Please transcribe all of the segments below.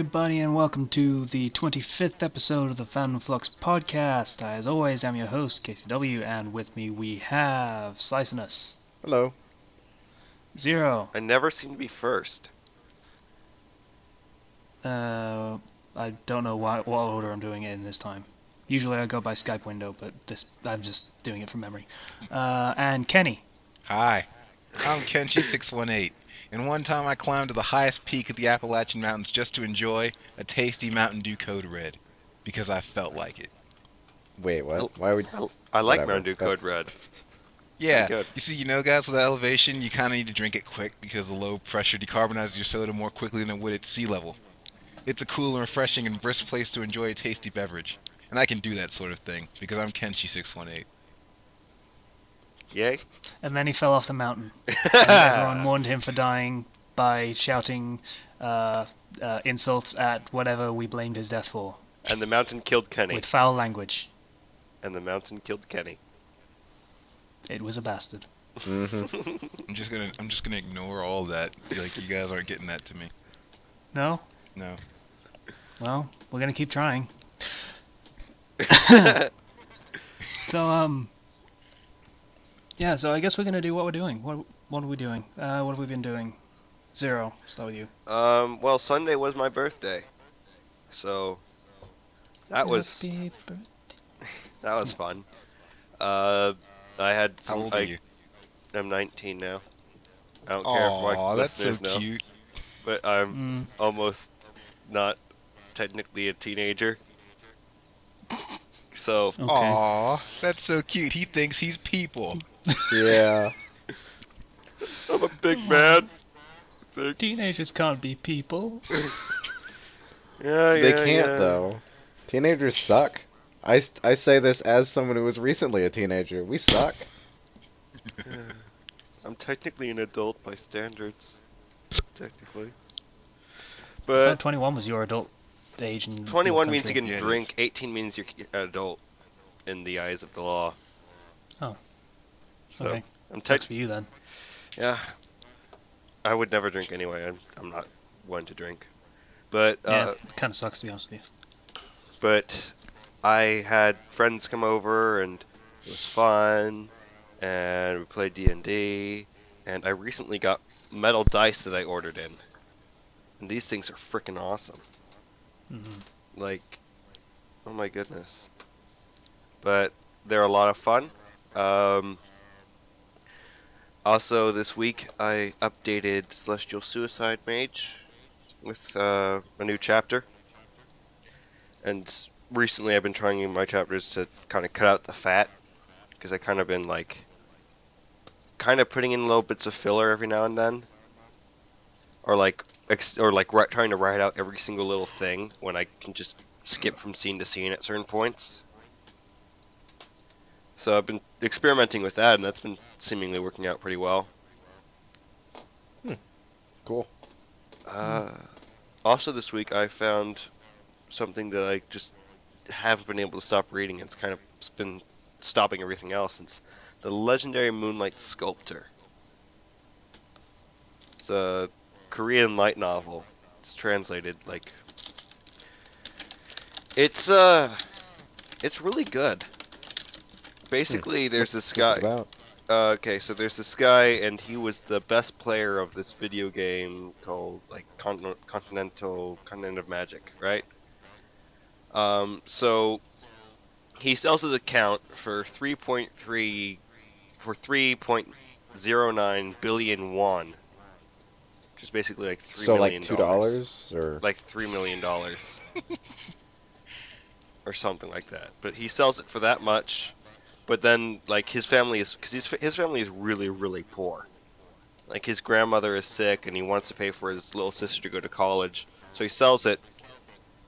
everybody, and welcome to the 25th episode of the Fandom Flux podcast. As always, I'm your host, KCW, and with me we have Slicinus, Hello. Zero. I never seem to be first. I don't know what order I'm doing it in this time. Usually I go by Skype window, but I'm just doing it from memory. And Kenny. Hi. I'm Kenshi618, and one time I climbed to the highest peak of the Appalachian Mountains just to enjoy a tasty Mountain Dew Code Red, because I felt like it. Wait, what? Why would... I like Whatever. Mountain Dew Code Red. Yeah, Good. you see, guys, with that elevation, you kind of need to drink it quick because the low pressure decarbonizes your soda more quickly than it would at sea level. It's a cool and refreshing and brisk place to enjoy a tasty beverage, and I can do that sort of thing because I'm Kenshi618. Yay. And then he fell off the mountain. And everyone mourned him for dying by shouting insults at whatever we blamed his death for, And the mountain killed Kenny. with foul language. And the mountain killed Kenny. It was a bastard. Mm-hmm. I'm just gonna ignore all that. Like, you guys aren't getting that to me. No? No. Well, we're gonna keep trying. So, yeah, so I guess we're gonna do what we're doing. What are we doing? What have we been doing? Zero, start with you. Well, Sunday was my birthday. So, that was Happy birthday. that was fun. I had How some... old are you? I'm 19 now. I don't care if my Aw, that's so listeners know. cute. But I'm almost not technically a teenager. So, Okay. Aw, that's so cute. He thinks he's people. Yeah. I'm a big man. Teenagers can't be people. They can't, though. Teenagers suck. I say this as someone who was recently a teenager. We suck. I'm technically an adult by standards. Technically. I But thought 21 was your adult age in 21 the means you country. can Yeah, it drink, 18 means you're an adult in the eyes of the law. Oh. So, Okay. I'm Sucks for you then. yeah. I would never drink anyway. I'm not one to drink. But Yeah, it kind of sucks to be honest with you. but I had friends come over and it was fun and we played D&D and I recently got metal dice that I ordered in. And these things are freaking awesome. Mhm. Like, oh my goodness. But they're a lot of fun. Also, this week I updated Celestial Suicide Mage with a new chapter. And recently I've been trying in my chapters to kind of cut out the fat. Because I kind of been like, kind of putting in little bits of filler every now and then. Or like trying to write out every single little thing when I can just skip from scene to scene at certain points. So I've been experimenting with that, and that's been seemingly working out pretty well. Cool. Also this week I found something that I just haven't been able to stop reading. It's kind of been stopping everything else. It's The Legendary Moonlight Sculptor. It's a Korean light novel. It's translated like it's really good. Basically, there's this What's it guy. about? Okay, so there's this guy, and he was the best player of this video game called like Continent of Magic, right? So he sells his account for 3.09 billion won, which is basically like $3 So, million. like $2 or... Like $3 million. Or something like that. But he sells it for that much. But then, like, his family is... Because his family is really, really poor. Like, his grandmother is sick, and he wants to pay for his little sister to go to college. So he sells it,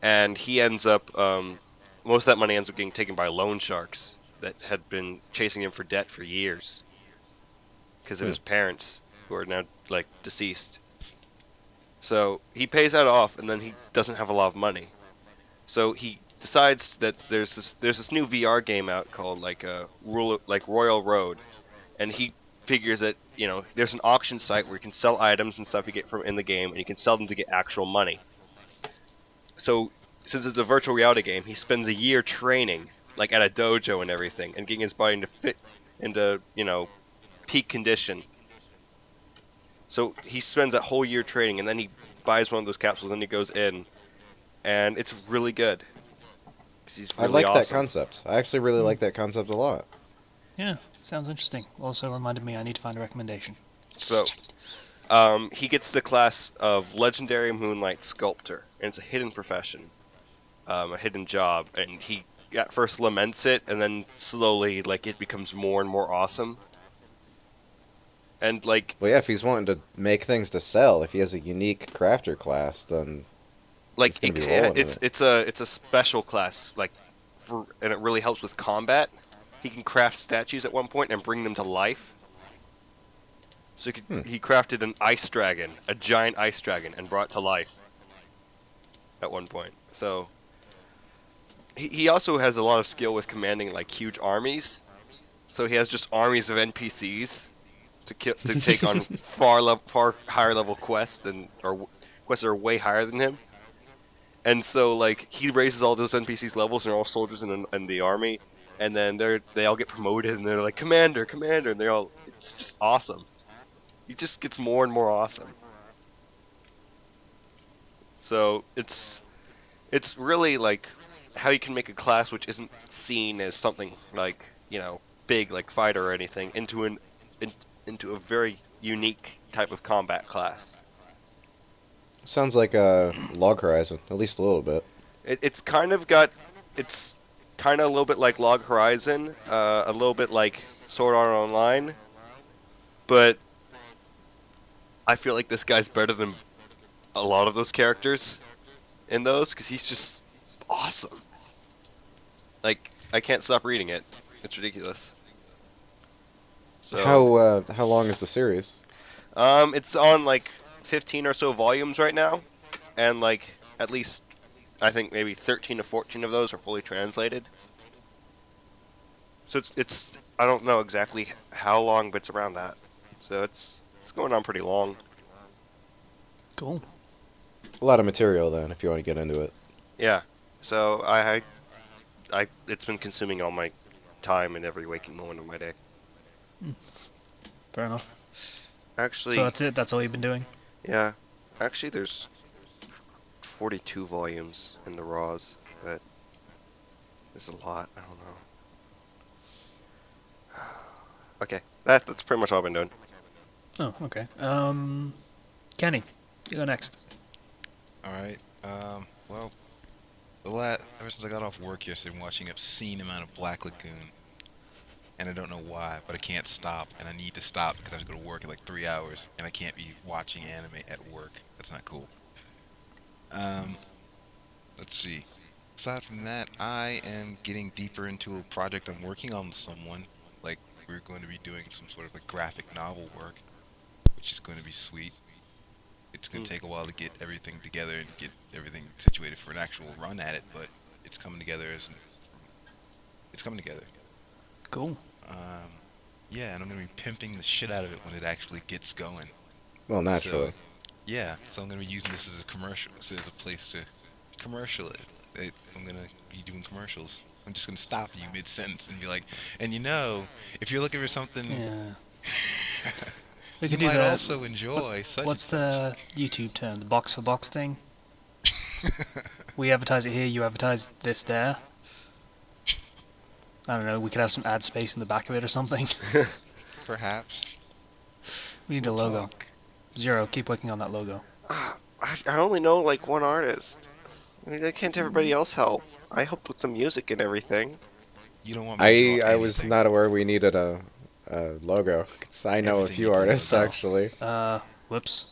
and he ends up... most of that money ends up getting taken by loan sharks that had been chasing him for debt for years. Because of his parents, who are now, like, deceased. So he pays that off, and then he doesn't have a lot of money. So he decides that there's this new VR game out called Royal Road, and he figures that there's an auction site where you can sell items and stuff you get from in the game, and you can sell them to get actual money. so since it's a virtual reality game, he spends a year training, like at a dojo and everything, and getting his body to fit into, peak condition. So he spends that whole year training, and then he buys one of those capsules, and he goes in, and it's really good. 'Cause he's I really like that awesome. concept. I actually really like that concept a lot. Yeah, sounds interesting. Also reminded me I need to find a recommendation. So, he gets the class of Legendary Moonlight Sculptor, and it's a hidden profession, a hidden job, and he at first laments it, and then slowly, like, it becomes more and more awesome. And like, Well, yeah, if he's wanting to make things to sell, if he has a unique crafter class, then like he's going to be rolling in it. it's a special class, like, and it really helps with combat. He can craft statues at one point and bring them to life. So he crafted an ice dragon, a giant ice dragon, and brought it to life at one point. So he also has a lot of skill with commanding like huge armies. So he has just armies of NPCs to take on far higher level quests or quests that are way higher than him. And so like he raises all those NPCs levels and they're all soldiers in the army, and then they all get promoted and they're like commander, and it's just awesome. He just gets more and more awesome. So it's really like how you can make a class which isn't seen as something like, big like fighter or anything into a very unique type of combat class. Sounds like a Log Horizon, at least a little bit. It's kind of a little bit like Log Horizon, a little bit like Sword Art Online, but I feel like this guy's better than a lot of those characters in those because he's just awesome. Like, I can't stop reading it. It's ridiculous. So How long is the series? it's on like 15 or so volumes right now, and like at least I think maybe 13 to 14 of those are fully translated. So it's I don't know exactly how long, but it's around that. So it's going on pretty long. Cool. A lot of material then, if you want to get into it. Yeah. So it's been consuming all my time in every waking moment of my day. Fair enough. Actually, So that's it? That's all you've been doing? yeah. Actually, there's 42 volumes in the Raws, but there's a lot. I don't know. Okay, that's pretty much all I've been doing. Oh, okay. Kenny, you go next. Alright, well, ever since I got off work yesterday, I'm watching an obscene amount of Black Lagoon. And I don't know why, but I can't stop, and I need to stop because I have to go to work in like 3 hours, and I can't be watching anime at work. That's not cool. Let's see. Aside from that, I am getting deeper into a project I'm working on with someone. Like, we're going to be doing some sort of like graphic novel work, which is going to be sweet. It's going to take a while to get everything together and get everything situated for an actual run at it, but it's coming together it's coming together. Cool. Yeah, and I'm gonna be pimping the shit out of it when it actually gets going. Well, naturally. So, yeah, so I'm gonna be using this as a commercial, so as a place to commercial it. I'm gonna be doing commercials. I'm just gonna stop you mid-sentence and be like, and if you're looking for something, Yeah. We you could do might that. also enjoy such What's and the YouTube term? The box for box thing? We advertise it here, you advertise this there. I don't know, we could have some ad space in the back of it or something. Perhaps. We need We'll a logo. talk. Zero, keep working on that logo. I only know like one artist. I mean, I can't everybody else help. I helped with the music and everything. You don't want me to draw I was anything. not aware we needed a logo. 'Cause I know a Everything few needs a artists, logo. actually. Whoops.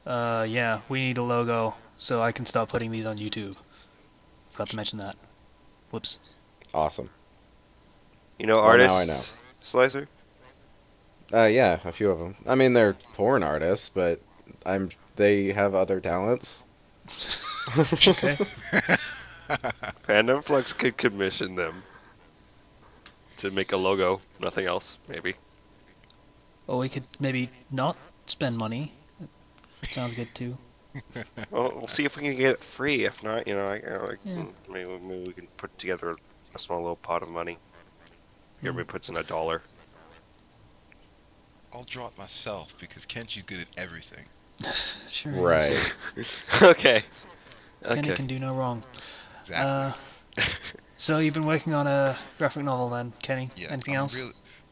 Yeah, we need a logo so I can start putting these on YouTube. Forgot to mention that. Whoops. Awesome. You know Well, now artists, I know. Slicer? Yeah, a few of them. I mean, they're porn artists, but they have other talents. Okay. Fandom Flux could commission them to make a logo. Nothing else, maybe. Or we could maybe not spend money. That sounds good too. Well, we'll see if we can get it free. If not, Yeah. maybe we can put together a small little pot of money. Everybody puts in $1. I'll draw it myself because Kenji's good at everything. Sure. he is. Right. Okay. Kenny Okay. can do no wrong. Exactly. So you've been working on a graphic novel then, Kenny? Yeah. Anything I'm else?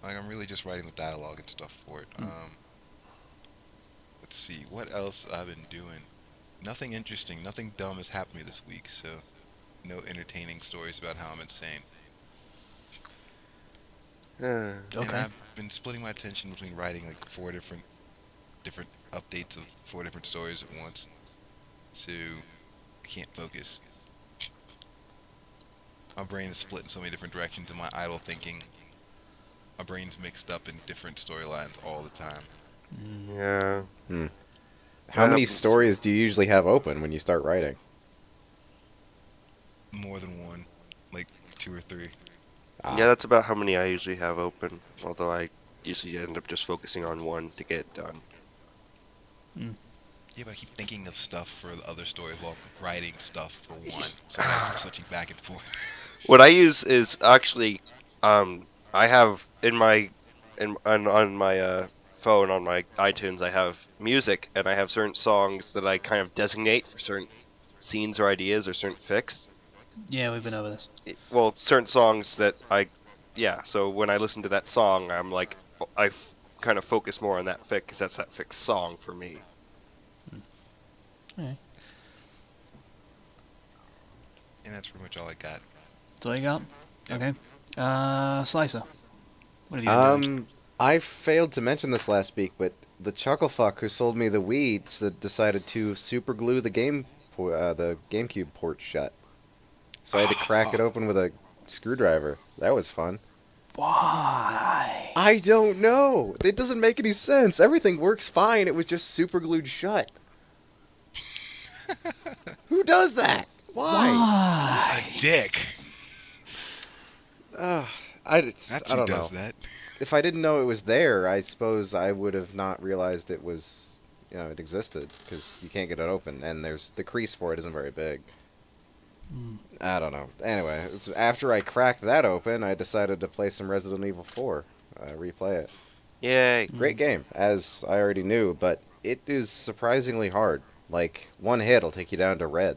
I'm really just writing the dialogue and stuff for it. Let's see, what else I've been doing. Nothing interesting, nothing dumb has happened to me this week, so no entertaining stories about how I'm insane. And Okay. I've been splitting my attention between writing like 4 different updates of 4 different stories at once. So I can't focus. My brain is split in so many different directions in my idle thinking. My brain's mixed up in different storylines all the time. Yeah. How many happens. stories do you usually have open when you start writing? More than one, like 2 or 3. Yeah, that's about how many I usually have open. Although I usually end up just focusing on one to get it done. Yeah, but I keep thinking of stuff for the other stories while writing stuff for one, so I'm switching back and forth. What I use is actually, I have on my phone on my iTunes, I have music, and I have certain songs that I kind of designate for certain scenes or ideas or certain fics. Yeah, we've been over this. Well, certain songs that yeah. So when I listen to that song, I'm like, kind of focus more on that fic because that's that fic song for me. Alright. And that's pretty much all I got. That's all you got? Yep. Okay. Slicer. What have you been doing? I failed to mention this last week, but the chucklefuck who sold me the weeds decided to super glue the the GameCube port shut. So I had to crack it open with a screwdriver. That was fun. Why? I don't know. It doesn't make any sense. Everything works fine. It was just super glued shut. Who does that? Why? Why? A dick! I That's don't who know. does that. If I didn't know it was there, I suppose I would have not realized it was, it existed, because you can't get it open, and the crease for it isn't very big. I don't know. Anyway, after I cracked that open, I decided to play some Resident Evil 4, replay it. Yay! Great game, as I already knew, but it is surprisingly hard. Like, one hit will take you down to red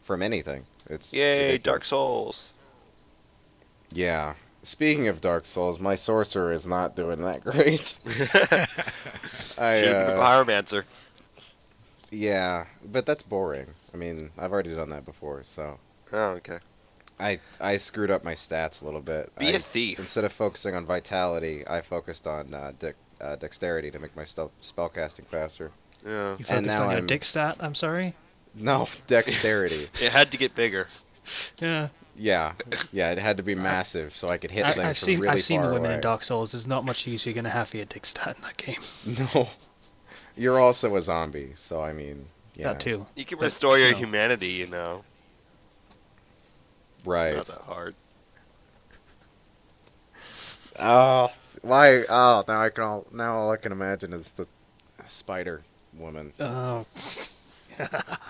from anything. It's Yay! ridiculous. Dark Souls. Yeah. Speaking of Dark Souls, my sorcerer is not doing that great. I Shoot him with the Pyromancer. Yeah, but that's boring. I mean, I've already done that before, so Oh, okay. I screwed up my stats a little bit. Be a thief. Instead of focusing on vitality, I focused on dexterity to make my spellcasting faster. Yeah. You And focused now on your I'm- dick stat, I'm sorry? No, dexterity. It had to get bigger. Yeah. Yeah, it had to be massive so I could hit things I've from seen really I've seen far the women away. in Dark Souls. There's not much use you're going to have for your dick stat in that game. No, you're also a zombie, so I mean, yeah, That too. You can But, restore your you know. humanity, right. Not that hard. Oh, why? Oh, now all I can imagine is the Spider Woman. Oh.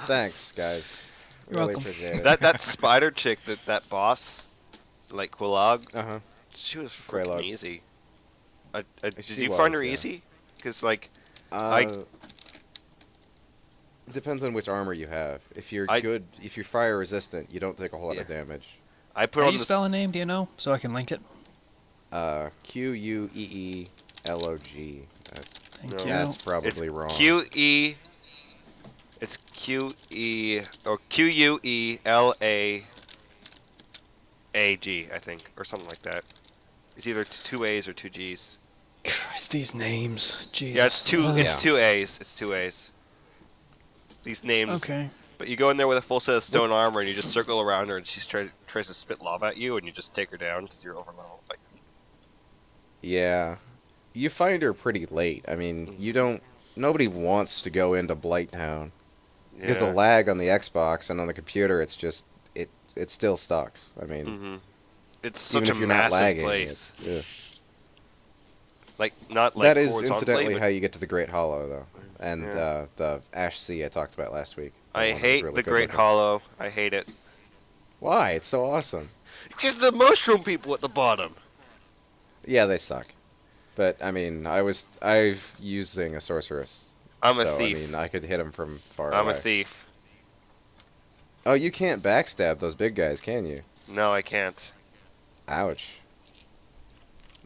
Thanks, guys. You're Really welcome. appreciate it. That spider chick, that boss, like Quilog, Uh-huh. she was Quelaag. freaking easy. Did She you find was, her yeah. easy? Because like, Depends on which armor you have. If you're I- good, if you're fire resistant, you don't take a whole lot of damage. I put How on you this. spell a name, do you know? So I can link it. Queeeelog. Thank No. you. That's probably wrong. QE. It's QE or QUELAAG, I think, or something like that. It's either 2 A's or 2 G's. Christ, these names. Jesus. Yeah, it's two. Ugh. It's Yeah. 2 A's. It's 2 A's. These names. Okay. But you go in there with a full set of stone armor and you just circle around her and she tries to spit lava at you and you just take her down because you're overleveled. Like, Yeah. You find her pretty late. I mean, nobody wants to go into Blighttown. Because the yeah. lag on the Xbox and on the computer, it's just, it still sucks. I mean, Mhm. It's even such if a you're not massive lagging. place. Ugh. Like not like That is horizontally, incidentally but how you get to the Great Hollow, though. and Yeah. the Ash Sea I talked about last week. That I one was hate really the good Great looking. Hollow. I hate it. Why? It's so awesome. Because the mushroom people at the bottom. Yeah, they suck. But I mean, I'm using a sorceress, I'm a so I thief. mean, I could hit them from far I'm a away. thief. Oh, you can't backstab those big guys, can you? No, I can't. Ouch.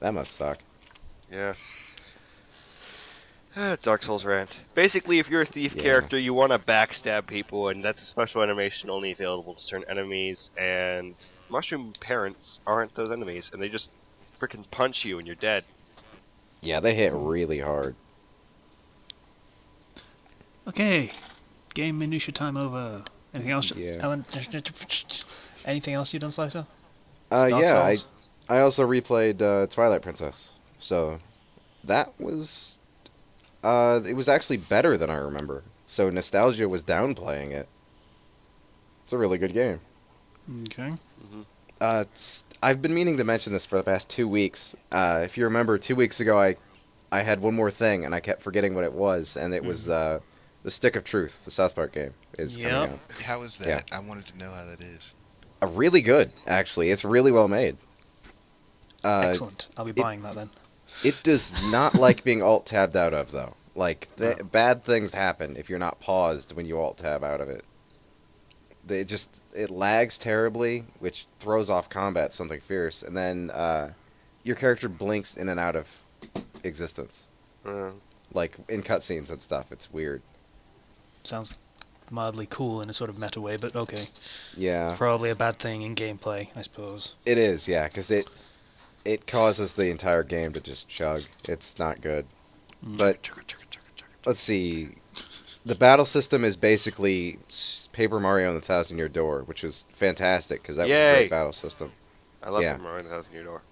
That must suck. Yeah. Dark Souls rant. Basically, if you're a thief Yeah. character, you want to backstab people, and that's a special animation only available to certain enemies. And mushroom parents aren't those enemies, and they just freaking punch you, and you're dead. Yeah, they hit really hard. Okay, game minutia time over. Anything else, Yeah. Ellen? Anything else you done, Slicer? Uh, Dark yeah, I Souls? I also replayed Twilight Princess. So that was it was actually better than I remember. So nostalgia was downplaying it. It's a really good game. Okay. I've been meaning to mention this for the past 2 weeks. If you remember, 2 weeks ago I had one more thing and I kept forgetting what it was, and it was the Stick of Truth, the South Park game, is coming Yep. out. How is that? Yeah. I wanted to know how that is. Really good, actually. It's really well made. Excellent. I'll be it- buying that then. It does not like being alt tabbed out of, though. Like Oh. bad things happen if you're not paused when you alt tab out of it. It lags terribly, which throws off combat something fierce, and then your character blinks in and out of existence, Uh, like in cutscenes and stuff. It's weird. Sounds mildly cool in a sort of meta way, but okay. Yeah, Probably a bad thing in gameplay, I suppose. it is. Yeah, because it causes the entire game to just chug. It's not good. But let's see. The battle system is basically Paper Mario and the Thousand Year Door, which is fantastic because that was a Yay! great battle system. I love Yeah. Mario in the House in Your Door.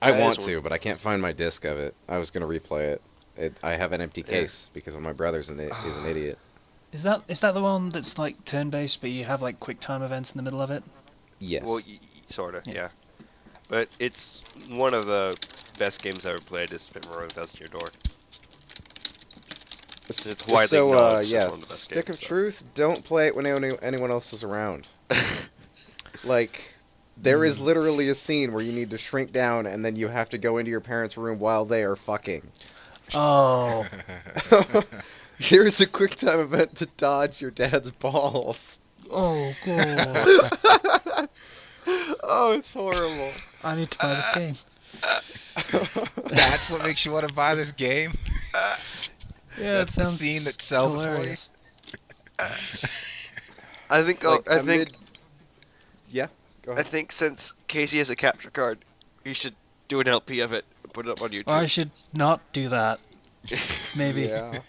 I That is want one- to, but I can't find my disc of it. I was gonna replay it. I have an empty Yeah. case because my brother's is an idiot. Is that the one that's like turn-based, but you have like quick time events in the middle of it? Yes. Well, sort of, Yeah. yeah. But it's one of the best games I ever played. Is Super Mario Thousand Year Door. It's widely so acknowledged as yeah, one of the best Stick games, of so. Truth. Don't play it when anyone else is around. Like, there is literally a scene where you need to shrink down, and then you have to go into your parents' room while they are fucking. Oh, Here's a quick time event to dodge your dad's balls. oh god! Oh, it's horrible. I need to buy this game. That's what makes you want to buy this game? Yeah, That's it the sounds scene that sells the toy? hilarious. I think. Like, I a think. mid- Yeah. Go I ahead. think since Casey has a capture card, you should do an LP of it and put it up on YouTube. Or I should not do that. Maybe. Yeah.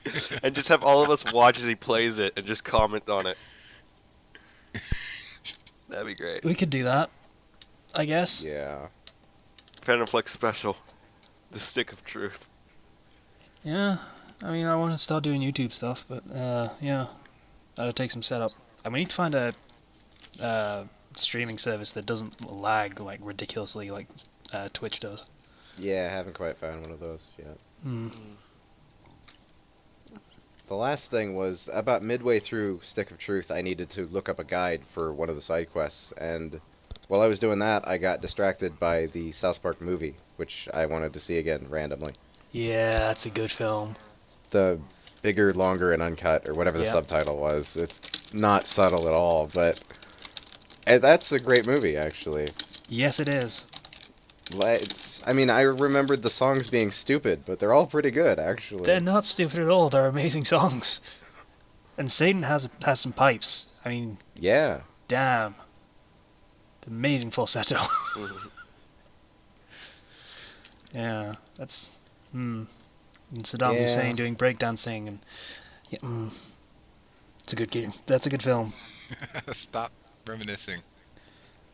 And just have all of us watch as he plays it and just comment on it. That'd be great. We could do that. I guess. Yeah. Fandom Flux special. The Stick of Truth. Yeah. I mean, I want to start doing YouTube stuff, but yeah, that'll take some setup. And we need to find a streaming service that doesn't lag like ridiculously like Twitch does. Yeah, I haven't quite found one of those yet. Mm. The last thing was about midway through Stick of Truth, I needed to look up a guide for one of the side quests, and while I was doing that, I got distracted by the South Park movie, which I wanted to see again randomly. Yeah, that's a good film. The bigger, longer, and uncut, or whatever the Yep. subtitle was. It's not subtle at all, but that's a great movie, actually. Yes, it is. I mean, I remembered the songs being stupid, but they're all pretty good, actually. They're not stupid at all. They're amazing songs. And Satan has some pipes. I mean, Yeah. damn. Amazing falsetto. Yeah, that's. And Saddam Yeah. Hussein doing breakdancing and. Yeah, it's a good game. That's a good film. Stop reminiscing.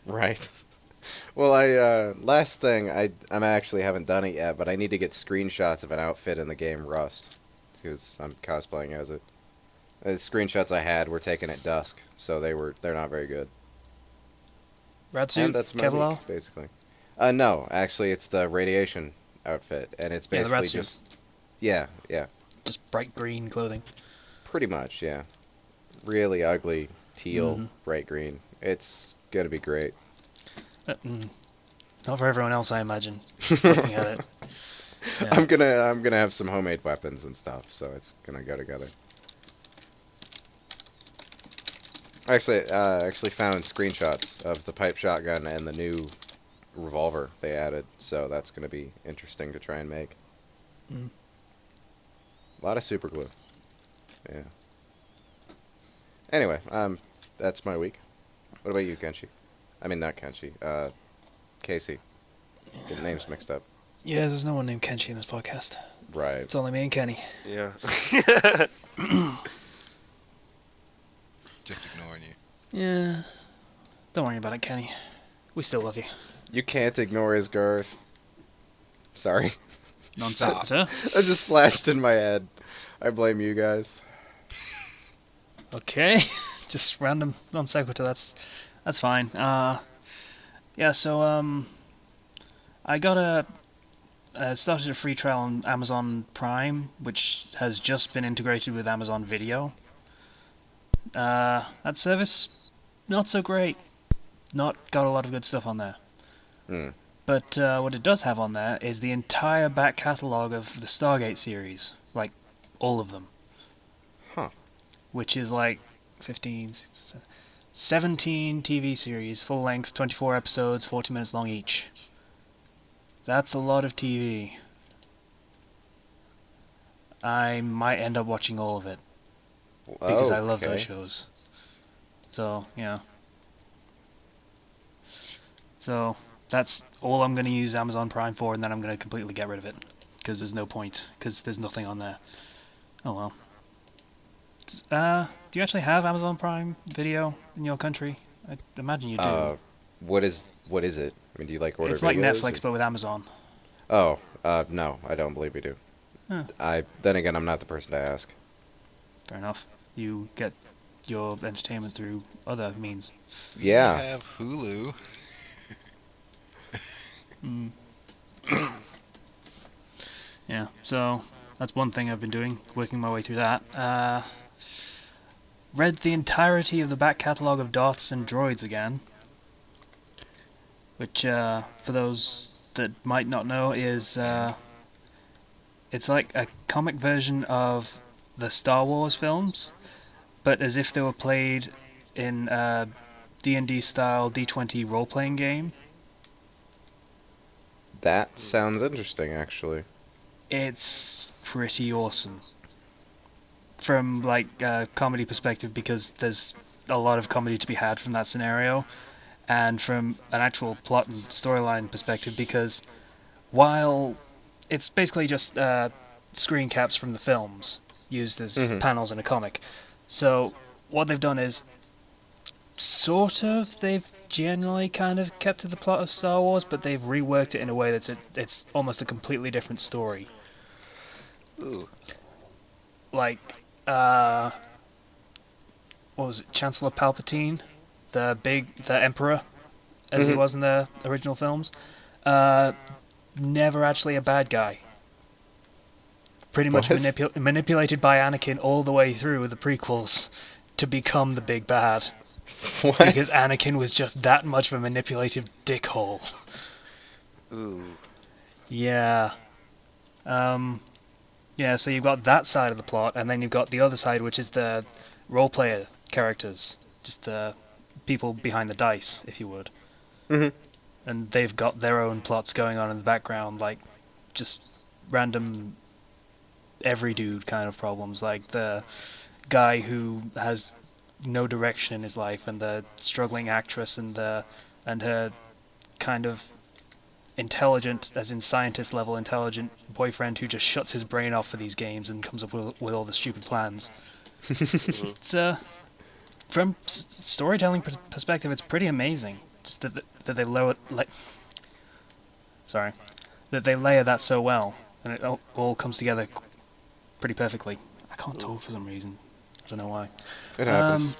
Right. Well, last thing, I'm actually haven't done it yet, but I need to get screenshots of an outfit in the game Rust, because I'm cosplaying as it. The screenshots I had were taken at dusk, so they're not very good. Ratsuit, And that's my Kevlar. week, basically. No, actually, it's the radiation outfit, and it's Yeah, the basically rat suit. just Yeah, yeah. Just bright green clothing. Pretty much, yeah. Really ugly teal, Mm-hmm. bright green. It's gonna be great. Not for everyone else, I imagine. Just looking at it. Yeah. I'm gonna have some homemade weapons and stuff, so it's gonna go together. I actually found screenshots of the pipe shotgun and the new revolver they added, so that's gonna be interesting to try and make. Mm. A lot of super glue. Yeah. Anyway, that's my week. What about you, Kenshi? I mean, not Kenshi. Casey. Get names mixed up. Yeah, there's no one named Kenshi in this podcast. Right. It's only me and Kenny. Yeah. Just ignoring you. Yeah. Don't worry about it, Kenny. We still love you. You can't ignore his girth. Sorry. Non Stop. sequitur. That just flashed in my head. I blame you guys. Okay. Just random non sequitur. That's fine. Yeah. So I got started a free trial on Amazon Prime, which has just been integrated with Amazon Video. That service, not so great. Not got a lot of good stuff on there. Hmm. But what it does have on there is the entire back catalogue of the Stargate series, like all of them. Huh. Which is like 17 TV series, full length, 24 episodes, 40 minutes long each. That's a lot of TV. I might end up watching all of it because I love those Okay. shows. So, yeah. So, that's all I'm going to use Amazon Prime for, and then I'm going to completely get rid of it. Because there's no point, because there's nothing on there. Oh well. Do you actually have Amazon Prime Video in your country? I imagine you do. What is it? I mean, do you like order It's like videos, Netflix, or- but with Amazon. Oh, no, I don't believe we do. Huh. Then again, I'm not the person to ask. Fair enough. You get your entertainment through other means. Yeah. We have Hulu. Mm. Yeah, so that's one thing I've been doing, working my way through that. Read the entirety of the back catalogue of Darths and Droids again, which, for those that might not know, is it's like a comic version of the Star Wars films, but as if they were played in a D&D style D20 role-playing game. That sounds interesting, actually. It's pretty awesome. From like a comedy perspective, because there's a lot of comedy to be had from that scenario, and from an actual plot and storyline perspective, because while it's basically just screen caps from the films used as Mhm. panels in a comic, so what they've done is sort of they've generally kind of kept to the plot of Star Wars, but they've reworked it in a way that's it's almost a completely different story. Ooh. Like, what was it, Chancellor Palpatine, the Emperor, as he Mhm. was in the original films, never actually a bad guy. Pretty much What? manipulated by Anakin all the way through the prequels to become the big bad. What? Because Anakin was just that much of a manipulative dickhole. Ooh. Yeah. Yeah, so you've got that side of the plot, and then you've got the other side, which is the role-player characters. Just the people behind the dice, if you would. Mhm. And they've got their own plots going on in the background, like just random every dude kind of problems, like the guy who has no direction in his life, and the struggling actress, and her kind of intelligent, as in scientist level intelligent boyfriend who just shuts his brain off for these games and comes up with all the stupid plans. Mhm. It's from storytelling perspective, it's pretty amazing. Just that they lower sorry, that they layer that so well, and it all comes together pretty perfectly. I can't talk for some reason. I don't know why. It happens.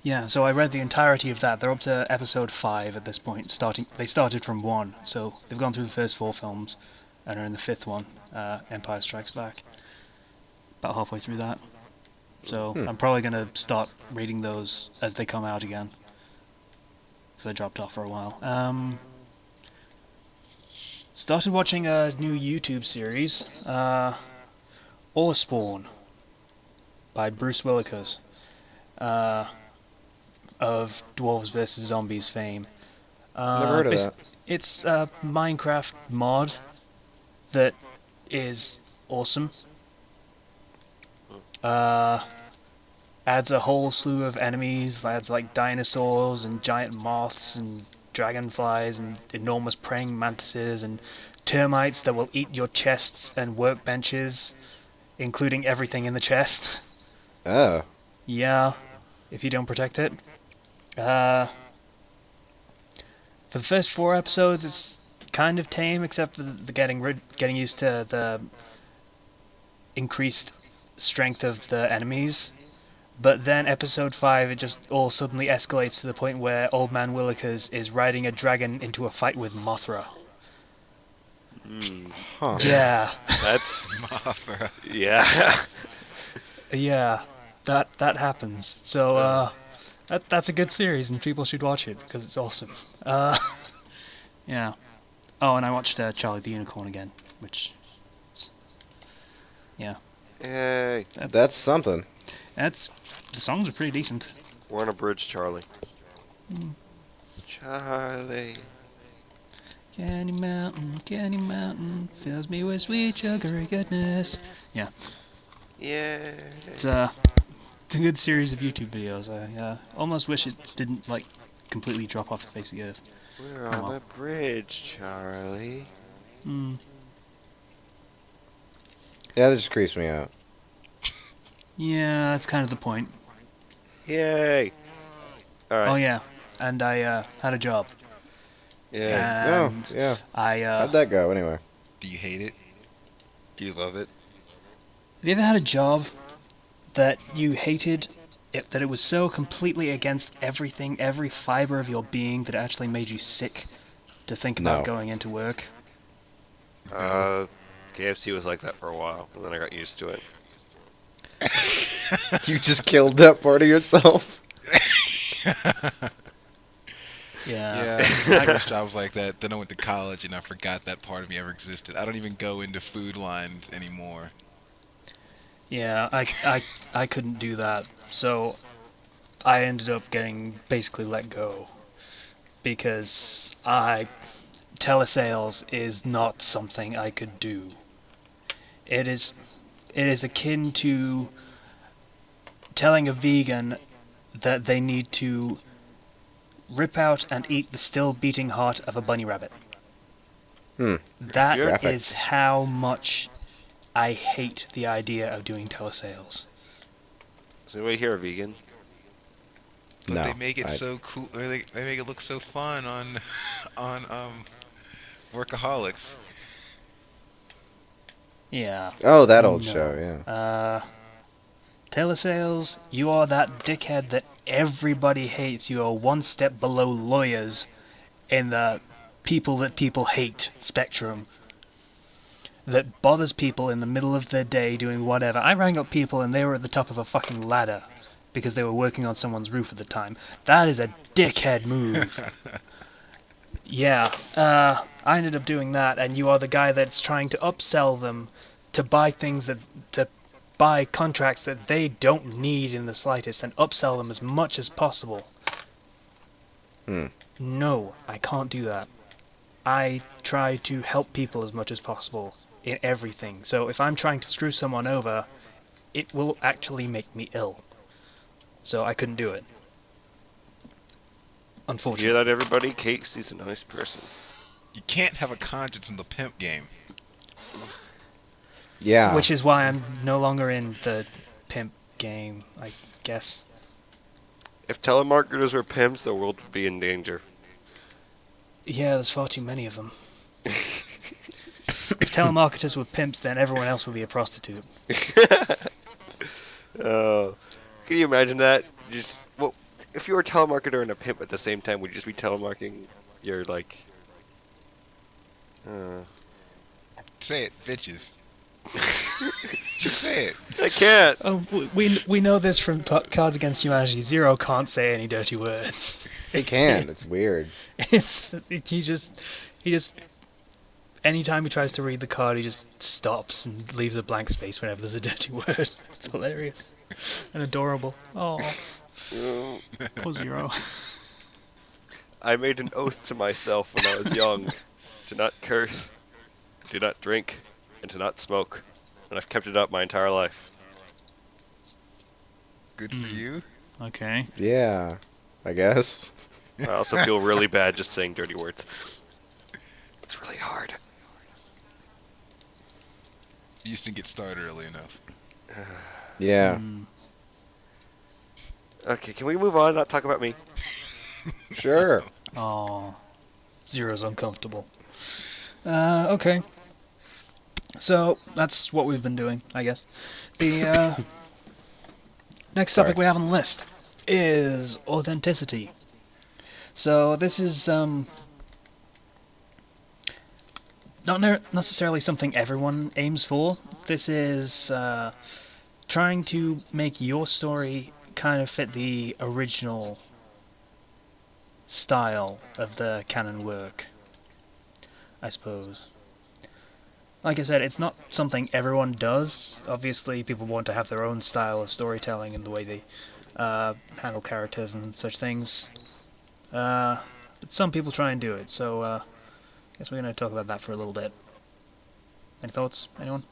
Yeah, so I read the entirety of that. They're up to episode 5 at this point. They started from 1, so they've gone through the first 4 films, and are in the 5th one, Empire Strikes Back. About halfway through that. So I'm probably going to start reading those as they come out again. Because I dropped off for a while. Started watching a new YouTube series, Spawn by Bruce Willikers, of Dwarves vs. Zombies fame. Never heard of that. It's a Minecraft mod that is awesome. Adds a whole slew of enemies, adds like dinosaurs and giant moths and dragonflies and enormous praying mantises and termites that will eat your chests and workbenches, including everything in the chest. Oh. Yeah, if you don't protect it. For the first 4 episodes, it's kind of tame, except for the getting used to the increased strength of the enemies. But then episode 5, it just all suddenly escalates to the point where Old Man Willikers is riding a dragon into a fight with Mothra. Huh. Yeah, That's Mothra. yeah. yeah, that happens. So that's a good series, and people should watch it because it's awesome. Yeah. Oh, and I watched Charlie the Unicorn again, which, yeah, Yay. That's something. the songs are pretty decent. We're on a bridge, Charlie. Charlie. Candy Mountain fills me with sweet sugary goodness. Yeah, Yeah. it's a good series of YouTube videos. I almost wish it didn't like completely drop off the face of the earth. We're Oh, on well. a bridge, Charlie. Yeah, that just creeps me out. Yeah, that's kind of the point. Yay. Alright. Oh yeah, and I had a job. Yeah. And Oh, yeah. I How'd that go, anyway? Do you hate it? Do you love it? have you ever had a job that you hated, that it was so completely against everything, every fiber of your being, that it actually made you sick to think about No. going into work? KFC was like that for a while, and then I got used to it. You just killed that part of yourself? Yeah. Yeah, I wish jobs like that. Then I went to college and I forgot that part of me ever existed. I don't even go into food lines anymore. Yeah, I couldn't do that. So I ended up getting basically let go because telesales is not something I could do. It is akin to telling a vegan that they need to rip out and eat the still beating heart of a bunny rabbit. That Graphic. is how much I hate the idea of doing telesales. Is anybody here a vegan? But No, they make it I- so cool. Or they make it look so fun on on Workaholics. Yeah. Oh, that old No. show, yeah. Telesales, you are that dickhead that everybody hates. You are one step below lawyers in the people that people hate spectrum. That bothers people in the middle of their day doing whatever. I rang up people and they were at the top of a fucking ladder because they were working on someone's roof at the time. That is a dickhead move. Yeah, I ended up doing that, and you are the guy that's trying to upsell them to buy to buy contracts that they don't need in the slightest, and upsell them as much as possible. No, I can't do that. I try to help people as much as possible in everything. So if I'm trying to screw someone over, it will actually make me ill. So I couldn't do it. You Unfortunately. hear that, everybody? Casey's a nice person. You can't have a conscience in the pimp game. Yeah. Which is why I'm no longer in the pimp game, I guess. If telemarketers were pimps, the world would be in danger. Yeah, there's far too many of them. If telemarketers were pimps, then everyone else would be a prostitute. Oh, can you imagine that? Just well, if you were a telemarketer and a pimp at the same time, would you just be telemarketing your like? Say it, bitches. Just say it. I can't. Oh, we know this from Cards Against Humanity. Zero can't say any dirty words. He can. It's weird. He just anytime he tries to read the card, he just stops and leaves a blank space whenever there's a dirty word. It's hilarious and adorable. Oh, poor Zero. I made an oath to myself when I was young to not curse, to not drink, and to not smoke. And I've kept it up my entire life. Good for you. Okay. Yeah, I guess. I also feel really bad just saying dirty words. It's really hard. You just didn't get started early enough. Yeah. Mm. Okay, can we move on? Not talk about me. Sure. Oh, Zero's uncomfortable. Okay. So that's what we've been doing, I guess. The next topic Sorry. we have on the list is authenticity. So this is not necessarily something everyone aims for. This is trying to make your story kind of fit the original style of the canon work, I suppose. Like I said, it's not something everyone does. Obviously, people want to have their own style of storytelling and the way they handle characters and such things. But some people try and do it, so I guess we're going to talk about that for a little bit. Any thoughts? Anyone?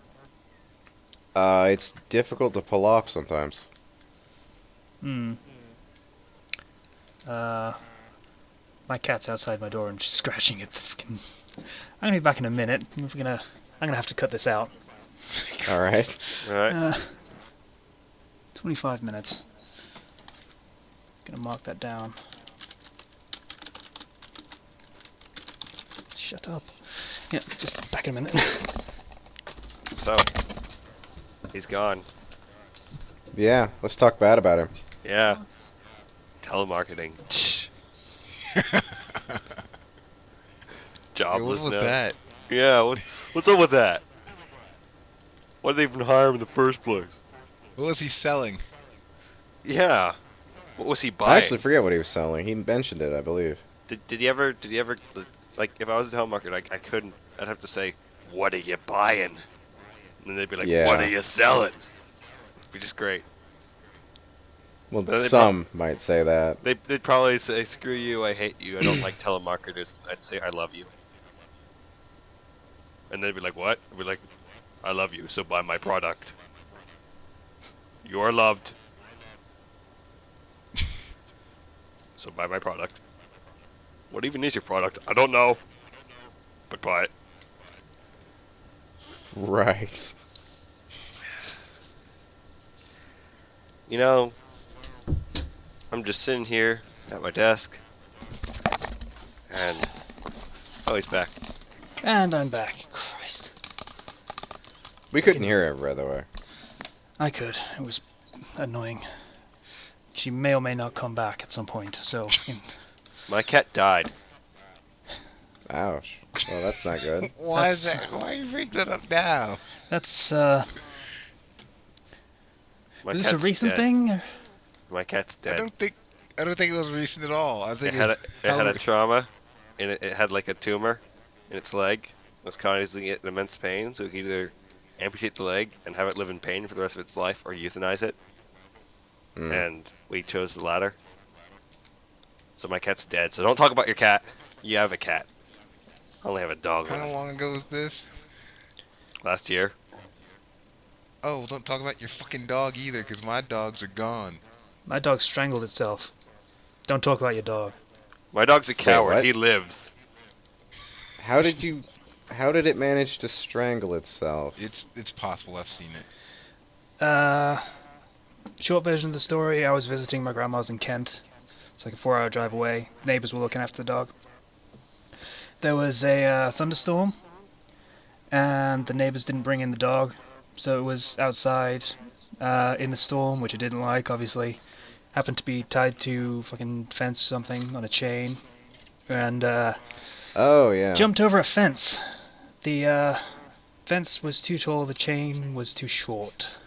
It's difficult to pull off sometimes. My cat's outside my door and just scratching at the fucking... I'm gonna be back in a minute. I'm gonna have to cut this out. All right. Alright. 25 minutes. Gonna mark that down. Shut up. Yeah, just back in a minute. So, he's gone. Yeah. Let's talk bad about him. Yeah. Telemarketing. Hey, Jobless what's with now. that? Yeah, what's up with that? Why did they even hire him in the first place? What was he selling? Yeah. What was he I buying? actually forget what he was selling. He mentioned it, I believe. Did he ever, like, if I was a telemarketer, I couldn't, I'd have to say, what are you buying? And then they'd be like, Yeah. what are you selling? Which is great. Well, But they some might say that. They'd probably say, screw you, I hate you, I don't like telemarketers. I'd say, I love you. And they'd be like, what? I'd be like, I love you, so buy my product. You are loved. So buy my product. What even is your product? I don't know. But buy it. Right. You know, I'm just sitting here at my desk. And... oh, he's back. And I'm back. Christ. We couldn't hear him, by the way. I could. It was annoying. She may or may not come back at some point, so... My cat died. Ouch. Well, that's not good. Why is That's- that? Why you bring that up now? That's, My is this a cat's recent dead. thing? My cat's I dead. don't think it was recent at all. I It think had a was trauma, and it had like a tumor in its leg. It was causing it immense pain, so we could either amputate the leg and have it live in pain for the rest of its life, or euthanize it. Mm. And we chose the latter. So my cat's dead. So don't talk about your cat. You have a cat. I only have a dog How left. long ago was this? Last year. Oh, don't talk about your fucking dog either, because my dogs are gone. My dog strangled itself. Don't talk about your dog. My dog's a coward. what? He lives. How did it manage to strangle itself? It's possible. I've seen it. Short version of the story, I was visiting my grandma's in Kent. It's like a 4-hour drive away. Neighbors were looking after the dog. There was a thunderstorm, and the neighbors didn't bring in the dog, so it was outside in the storm, which it didn't like, obviously. Happened to be tied to fucking fence or something on a chain, and Oh, yeah. jumped over a fence. The fence was too tall, the chain was too short.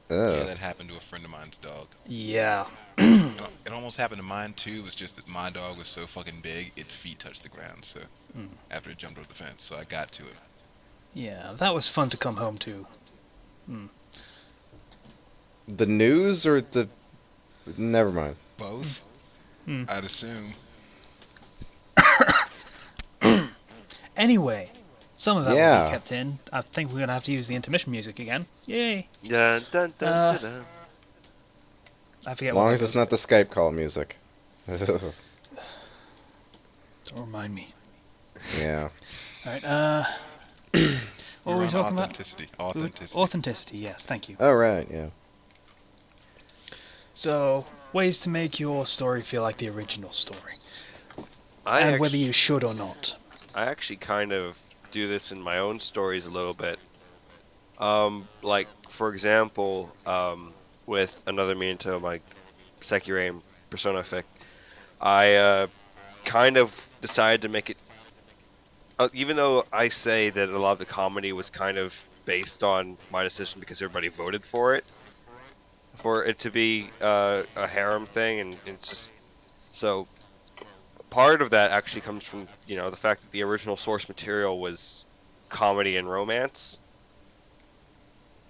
Yeah, Ugh. that happened to a friend of mine's dog. Yeah. It almost happened to mine too. It was just that my dog was so fucking big, its feet touched the ground. So Mm. after it jumped over the fence, so I got to him. Yeah, that was fun to come home to. The news or the? Never mind. Both, Hmm. I'd assume. Anyway, some of that will Yeah. be kept in. I think we're gonna have to use the intermission music again. Yay! Dun, dun, dun, Uh, dun, dun. I forget As what long that as it's goes. not the Skype call music. Don't remind me. Yeah. Alright, what We were we on talking about? authenticity. Authenticity. Authenticity, yes, thank you. Oh right. Yeah. So, ways to make your story feel like the original story. I And actually, whether you should or not. I actually kind of do this in my own stories a little bit. Like for example, with another Miento, my Sekirei and Persona fic, I kind of decided to make it. Even though I say that a lot of the comedy was kind of based on my decision because everybody voted for it to be a harem thing, and it's just so part of that actually comes from the fact that the original source material was comedy and romance.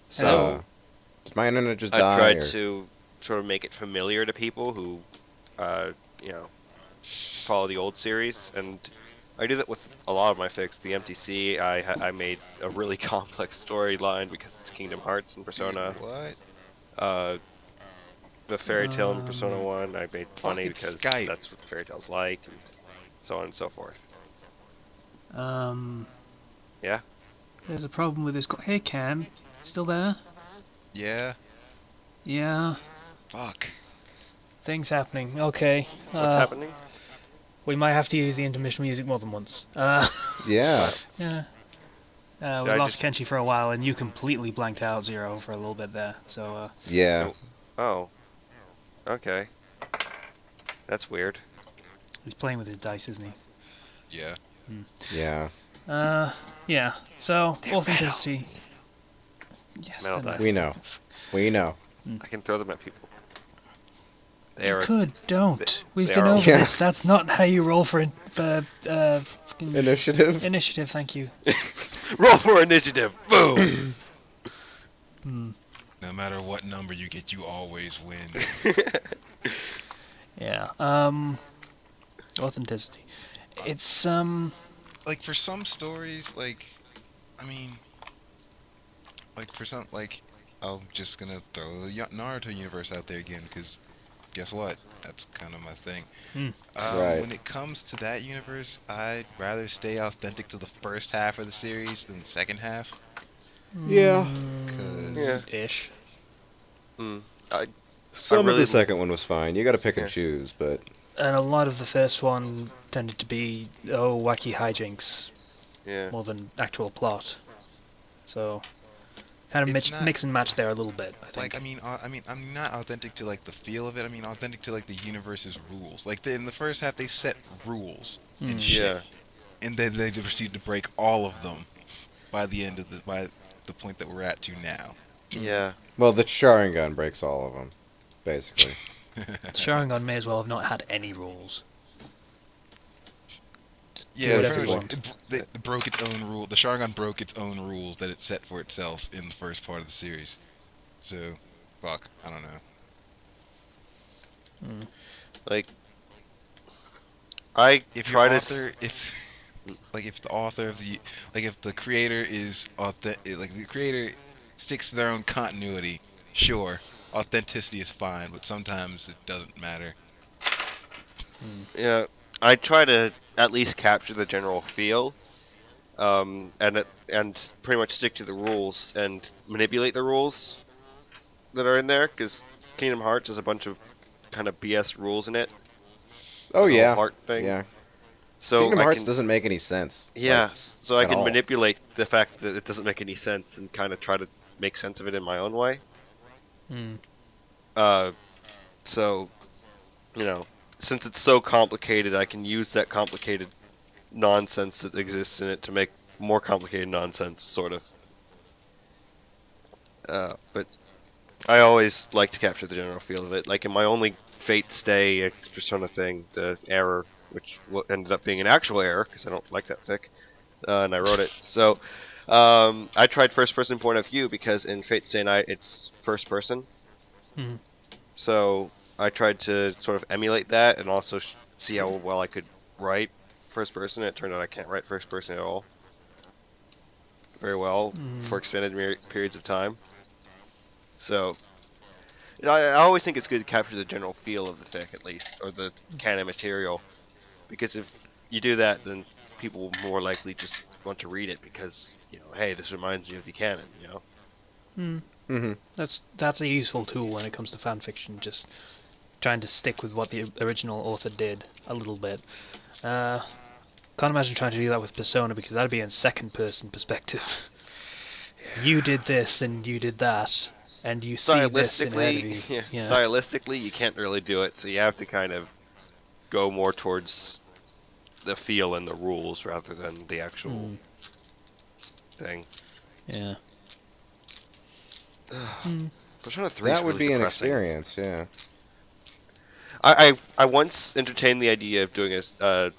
So Did my internet just I die? tried Or? to sort of make it familiar to people who, you know, follow the old series, and I do that with a lot of my fics. The MTC, I made a really complex storyline because it's Kingdom Hearts and Persona. Dude, what? Uh, the Fairy Tale in Persona 1, I made funny Fucking because Skype. that's what Fairy Tale's like, and so on and so forth. Um, Yeah. there's a problem with this. Hey, Cam, still there? Yeah. Yeah, Fuck. things happening. Okay. What's happening? We might have to use the intermission music more than once. Yeah. Yeah. We I lost just- Kenshi for a while, and you completely blanked out Zero for a little bit there. So, Yeah. Oh. Okay. That's weird. he's playing with his dice, isn't he? Yeah. Yeah. Yeah. So, authenticity. Yes, Metal they're dice. We know. We know. I can throw them at people. They You are could, don't. We've they been are over Yeah. this. That's not how you roll for fucking Initiative. initiative. Thank you. roll for initiative. Boom. No matter what number you get, you always win. Yeah. Authenticity. It's Like for some stories, I mean, like for some, I'm just gonna throw the Naruto universe out there again, because guess what? That's kind of my thing. Right. When it comes to that universe, I'd rather stay authentic to the first half of the series than the second half. Yeah. Cause Yeah. ish. Some of really- the second one was fine. You got to pick Yeah. and choose, but And a lot of the first one tended to be wacky hijinks Yeah. more than actual plot. So kind of It's not- mix and match there a little bit. I think. like I mean I'm not authentic to like the feel of it. I mean authentic to like the universe's rules. Like in the first half they set rules and shit, Yeah. and then they proceed to break all of them by the end of by the point that we're at to now. Yeah. well, the Sharingan breaks all of them, basically. Sharingan may as well have not had any rules. Yeah, whatever pretty you much. It broke its own rule. The Sharingan broke its own rules that it set for itself in the first part of the series. So, fuck, I don't know. Like, I If try your to. author, if the author of the, if the creator is the creator sticks to their own continuity, sure, authenticity is fine, but sometimes it doesn't matter. Yeah, I try to at least capture the general feel, and pretty much stick to the rules and manipulate the rules that are in there. Because Kingdom Hearts has a bunch of kind of BS rules in it. Oh the whole yeah. heart thing. Yeah. So Kingdom I Hearts can, doesn't make any sense. yeah, so I at can all. manipulate the fact that it doesn't make any sense and kind of try to make sense of it in my own way. Hmm. So, since it's so complicated, I can use that complicated nonsense that exists in it to make more complicated nonsense, sort of. But I always like to capture the general feel of it. Like in my only Fate Stay Persona thing, the error, which ended up being an actual error because I don't like that fic, and I wrote it. So I tried first person point of view because in Fate Stay Night it's first person. Hmm. So I tried to sort of emulate that and also see how well I could write first person. It turned out I can't write first person at all very well for Mm. extended periods of time. So I always think it's good to capture the general feel of the fic at least, or the canon material, because if you do that, then people will more likely just want to read it because hey, this reminds me of the canon. Mm. Hmm. That's a useful tool when it comes to fan fiction. Just trying to stick with what the original author did a little bit. Uh, can't imagine trying to do that with Persona because that'd be in second person perspective. You did this and you did that, and you see this in ahead of Stylistically, you. yeah, Yeah. stylistically, you can't really do it, so you have to kind of go more towards the feel and the rules rather than the actual Mm. thing. Yeah. Mm. Persona 3 is That would really be an depressing. experience, yeah. I once entertained the idea of doing a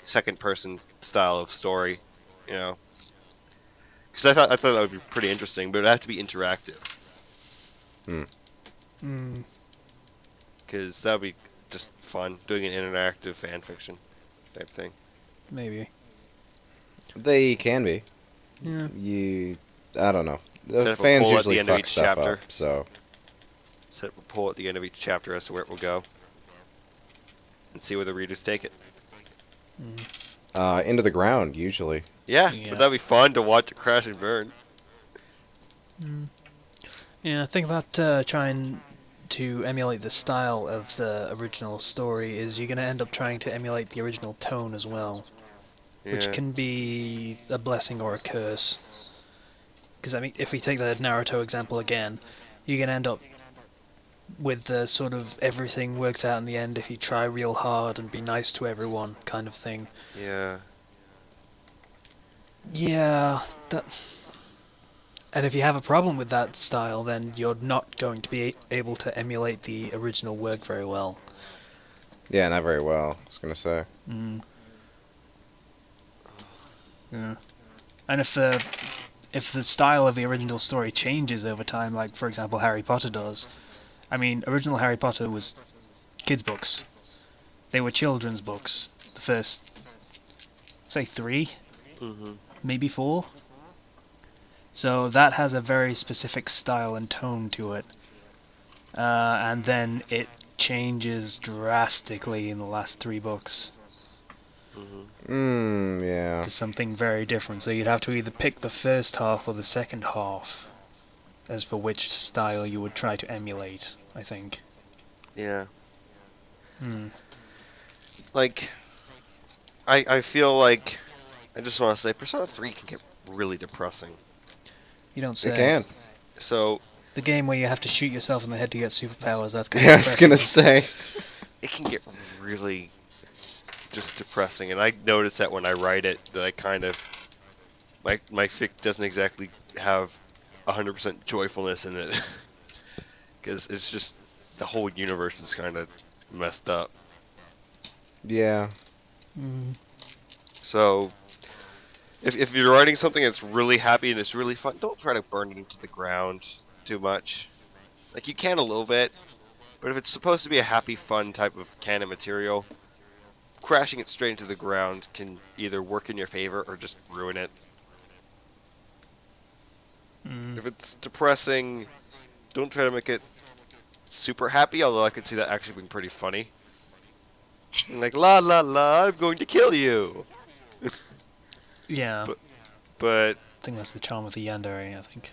second person style of story, you know, because I thought that would be pretty interesting, but it'd have to be interactive, Hmm. Mm. because that would be just fun doing an interactive fan fiction type thing. Maybe. They can be. Yeah. You, I don't know. The Set up a fans poll at the usually end of fuck each stuff up, chapter. so Set up a poll at the end of each chapter as to where it will go, and see where the readers take it. Mm. into the ground usually. Yeah, but Yeah. that'd be fun to watch it crash and burn. Mm. Yeah. I think that trying to emulate the style of the original story is you're going to end up trying to emulate the original tone as well, which Yeah. can be a blessing or a curse. Because I mean, if we take the Naruto example again, you're going to end up with the sort of everything works out in the end if you try real hard and be nice to everyone kind of thing. Yeah. Yeah, that. And if you have a problem with that style, then you're not going to be able to emulate the original work very well. Yeah, not very well, I was gonna say. Mm. Yeah. And if the style of the original story changes over time, like for example Harry Potter does, I mean, original Harry Potter was kids' books. They were children's books. The first, say, three, Mhm. maybe four. So that has a very specific style and tone to it. And then it changes drastically in the last three books Mhm. Yeah. to something very different. So you'd have to either pick the first half or the second half as for which style you would try to emulate, I think. Yeah. Hmm. Like I feel like I just want to say Persona 3 can get really depressing. You don't It say. can. So The game where you have to shoot yourself in the head to get superpowers, that's kind Yeah, of I was gonna depressing. say. it can get really just depressing, and I notice that when I write it, that I kind of my fic doesn't exactly have 100% joyfulness in it, because it's just the whole universe is kind of messed up. Yeah. Mm. So if you're writing something that's really happy and it's really fun, don't try to burn it into the ground too much. Like you can a little bit, but if it's supposed to be a happy, fun type of canon material, crashing it straight into the ground can either work in your favor or just ruin it. Mm. If it's depressing, don't try to make it super happy, although I could see that actually being pretty funny. Like, la la la, I'm going to kill you! Yeah, But, but, I think that's the charm of the yandere, I think.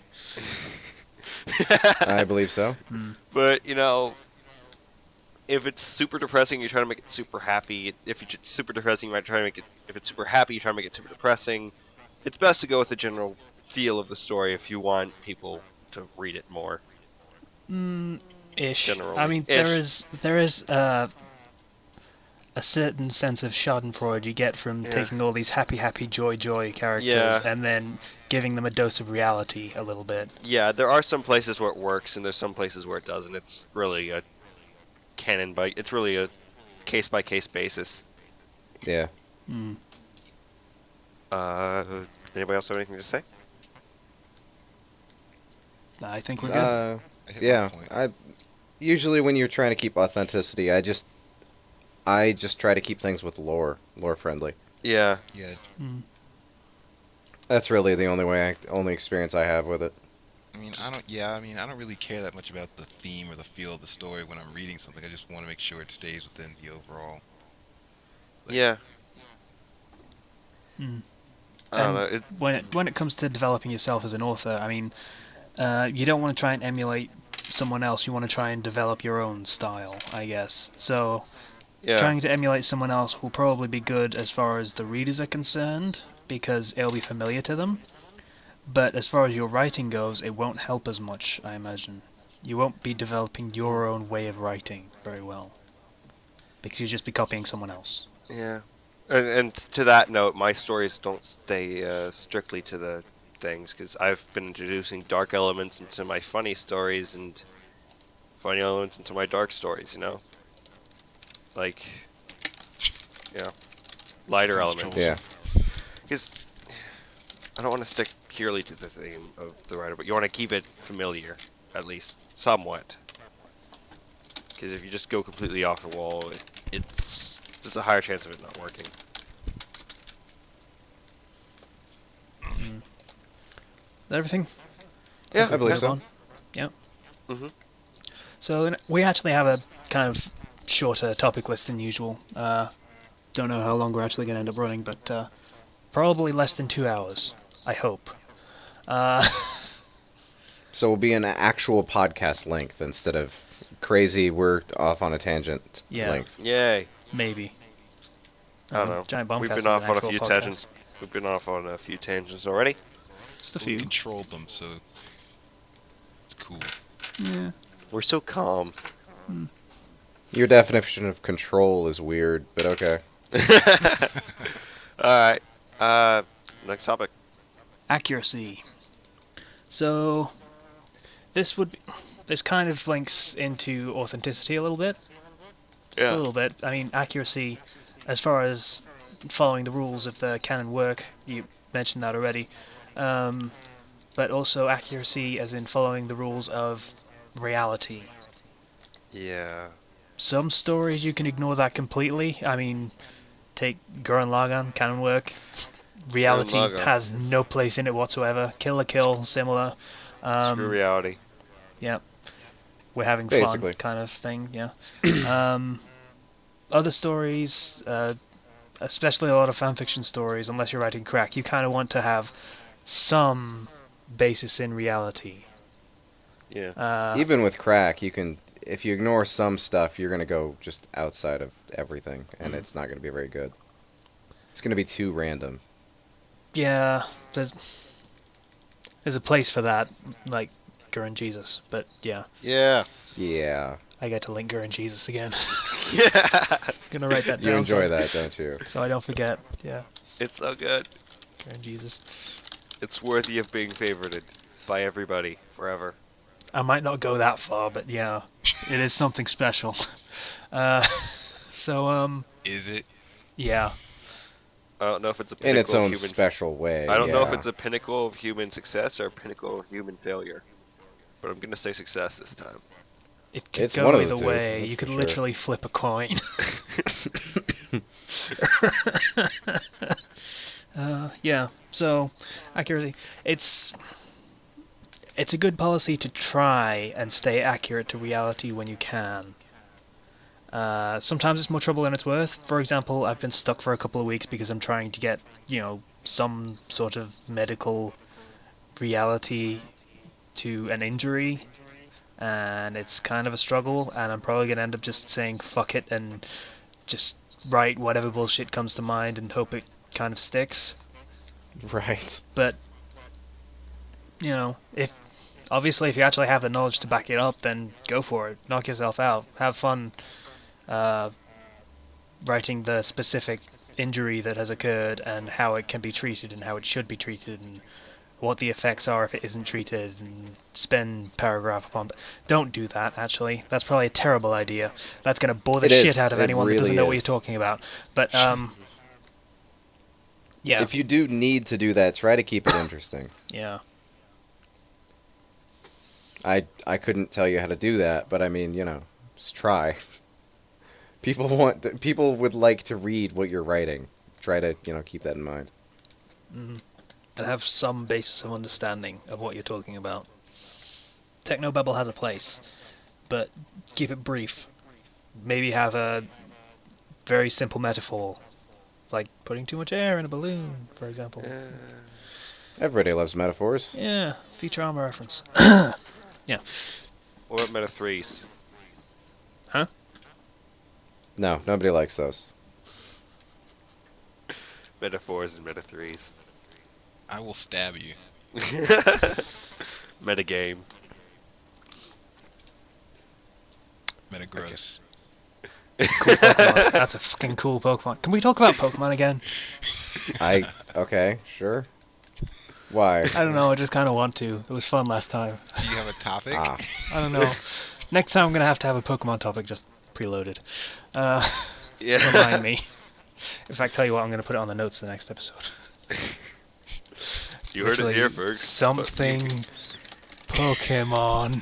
I believe so. Mm. but, if it's super depressing, you try to make it super happy. If it's super depressing, you might try to make it, if it's super happy, you try to make it super depressing. It's best to go with the general feel of the story if you want people to read it more, Ish. I generally. mean, Ish. there is a a certain sense of Schadenfreude you get from Yeah. taking all these happy, happy, joy, joy characters Yeah. and then giving them a dose of reality a little bit. Yeah, there are some places where it works, and there's some places where it doesn't. It's really a it's really a case by case basis. Yeah. Mm. Anybody else have anything to say? I think we're good. I hit my Yeah. point. I usually when you're trying to keep authenticity, I just try to keep things with lore friendly. Yeah. Yeah, Mm. That's really the only experience I have with it. I mean, I don't really care that much about the theme or the feel of the story when I'm reading something. I just want to make sure it stays within the overall. Like, Yeah. Mm. I don't And know. when it comes to developing yourself as an author, I mean, you don't want to try and emulate someone else. You want to try and develop your own style, I guess. So Yeah. trying to emulate someone else will probably be good as far as the readers are concerned because it'll be familiar to them. But as far as your writing goes, it won't help as much, I imagine. You won't be developing your own way of writing very well because you'll just be copying someone else. Yeah. And to that note, my stories don't stay strictly to the things because I've been introducing dark elements into my funny stories and funny elements into my dark stories. Like, lighter Sounds elements. troublesome. Yeah. Because I don't want to stick purely to the theme of the writer, but you want to keep it familiar, at least somewhat. Because if you just go completely off the wall, there's a higher chance of it not working. Mm. Is that everything? Yeah, I believe Move so. on. Yep. Mhm. So we actually have a kind of shorter topic list than usual. Don't know how long we're actually going to end up running, but probably less than 2 hours. I hope. Uh, So we'll be an actual podcast length instead of crazy we're off on a tangent Yeah. length. Yay. maybe. I don't know. Giant Bombcast We've is been an off on a actual few podcast. tangents. We've been off on a few tangents already. Just a We few. controlled them, so it's cool. Yeah. We're so calm. Your definition of control is weird, but okay. Alright. Next topic. Accuracy. So this kind of links into authenticity a little bit. Just a Yeah. little bit. I mean, accuracy, as far as following the rules of the canon work, you mentioned that already. But also accuracy as in following the rules of reality. Yeah. Some stories you can ignore that completely. I mean, take Gurren Lagann, canon work. Reality Gurren Lagann. has no place in it whatsoever. Kill la Kill, similar. Screw reality. Yeah, we're having Basically. fun kind of thing, yeah. Other stories, especially a lot of fanfiction stories, unless you're writing crack, you kind of want to have some basis in reality. Yeah. Even with crack, if you ignore some stuff, you're gonna go just outside of everything, and it's not gonna be very good. It's gonna be too random. Yeah, there's a place for that, like Gurren Jesus, but yeah, Yeah. Yeah. I get to link Gurren Jesus again. Yeah. Gonna write that You down. enjoy so, that, don't you? so I don't forget. Yeah, It's so good. Gurren Jesus. It's worthy of being favorited by everybody forever. I might not go that far, but yeah, it is something special. Uh, so Is it? yeah, I don't know if it's a In pinnacle its own of human. special way. I don't know if yeah. it's a pinnacle of human success or a pinnacle of human failure, but I'm gonna say success this time. it could It's go one of either the two, way. that's You could for sure. literally flip a coin. Yeah. So accuracy. It's a good policy to try and stay accurate to reality when you can. Sometimes it's more trouble than it's worth. For example, I've been stuck for a couple of weeks because I'm trying to get, some sort of medical reality to an injury, and it's kind of a struggle, and I'm probably going to end up just saying fuck it and just write whatever bullshit comes to mind and hope it kind of sticks. Right. But, if you actually have the knowledge to back it up, then go for it. Knock yourself out. Have fun. writing the specific injury that has occurred and how it can be treated and how it should be treated and what the effects are if it isn't treated, and spend paragraph upon. Don't do that. Actually, that's probably a terrible idea. That's going to bore the It shit is. out of It anyone that doesn't really know what you're is. talking about. But yeah, If you do need to do that, try to keep it interesting. yeah. I couldn't tell you how to do that, but I mean, just try. People would like to read what you're writing. Try to, keep that in mind. And have some basis of understanding of what you're talking about. Technobabble has a place, but keep it brief. Maybe have a very simple metaphor, like putting too much air in a balloon, for example. Everybody loves metaphors. Yeah, Futurama reference. Yeah. What about Meta 3s? Huh? No, nobody likes those. Meta 4s and Meta 3s. I will stab you. Meta game. Meta gross. Cool Pokemon. That's a fucking cool Pokemon. Can we talk about Pokemon again? Okay, sure. Why? I don't know, I just kind of want to. It was fun last time. Do you have a topic? Ah, I don't know. Next time I'm going to have a Pokemon topic just preloaded. Yeah. Remind me. In fact, tell you what, I'm going to put it on the notes for the next episode. You heard it Literally, here, Ferg. Something Pokemon.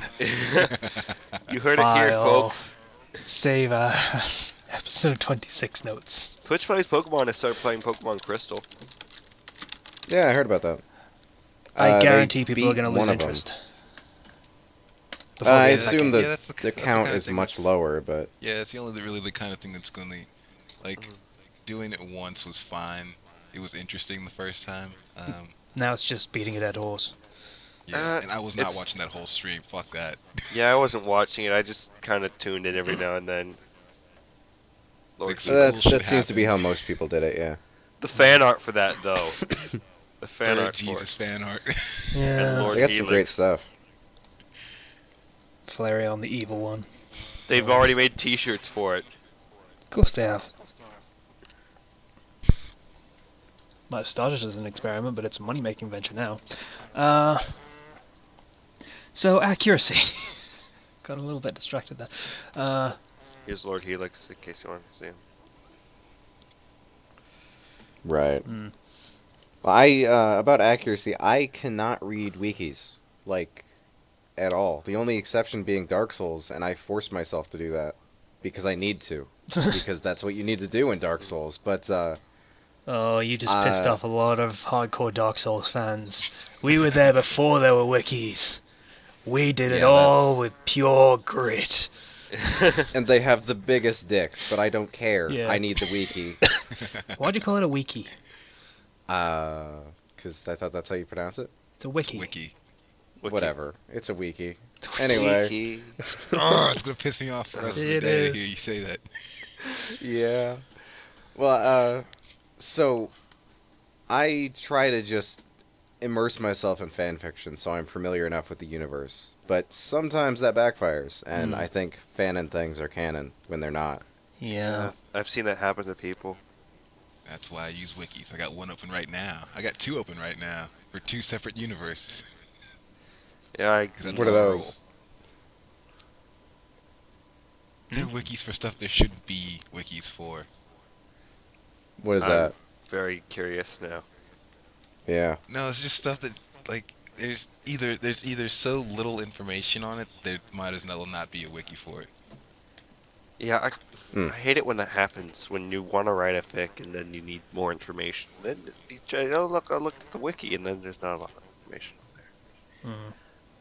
You heard it here, File. folks. Save as episode 26 notes. Twitch plays Pokemon. I started playing Pokemon Crystal. yeah, I heard about that. I They guarantee people are beat going to one lose of 'em. interest. Before I the end of that assume game. Yeah, that's the that's the count kind of is thing much that's- lower, but Yeah, it's the only really the kind of thing that's going to, like, doing it once was fine. It was interesting the first time. Now it's just beating a dead horse. Yeah, and I was not it's- watching that whole stream. Fuck that. Yeah, I wasn't watching it. I just kind of tuned in every now and then. Lord, Like, he- some cool that shit seems to be happened. how most people did it. Yeah. the fan art for that, though. The fan Bird art for Jesus fan art. And Yeah. Lord They got some great Helix. stuff. Flareon, the evil one. They've already made T-shirts for it. Of course they have. Might have started as an experiment, but it's a money-making venture now. So accuracy. Got a little bit distracted there. Here's Lord Helix, in case you want to see him. Right. Mm. About accuracy, I cannot read wikis, like, at all. The only exception being Dark Souls, and I force myself to do that because I need to, because that's what you need to do in Dark Souls. But Oh, you just pissed Uh, off a lot of hardcore Dark Souls fans. We were there before there were wikis. We did it Yeah, all that's- with pure grit. and they have the biggest dicks, but I don't care. Yeah. I need the wiki. Why'd you call it a wiki? Because I thought that's how you pronounce it. It's a wiki. Wiki. Wiki. Whatever. It's a wiki. It's a wiki. Anyway. Wiki. Oh, it's gonna piss me off the rest of the It day to is. hear you say that. Yeah. Well, so I try to just immerse myself in fan fiction so I'm familiar enough with the universe. But sometimes that backfires, and Hmm. I think fanon things are canon when they're not. Yeah. I've seen that happen to people. That's why I use wikis. I got one open right now. I got two open right now for two separate universes. Yeah, 'Cause that's What are how I roll. those? They're wikis for stuff there should be wikis for. What is I'm- that? very curious now. Yeah. No, it's just stuff that like there's either so little information on it there might as well not be a wiki for it. Yeah, Hmm. I hate it when that happens. When you want to write a fic and then you need more information. Then you try, oh look, I look at the wiki and then there's not a lot of information on there. Mm.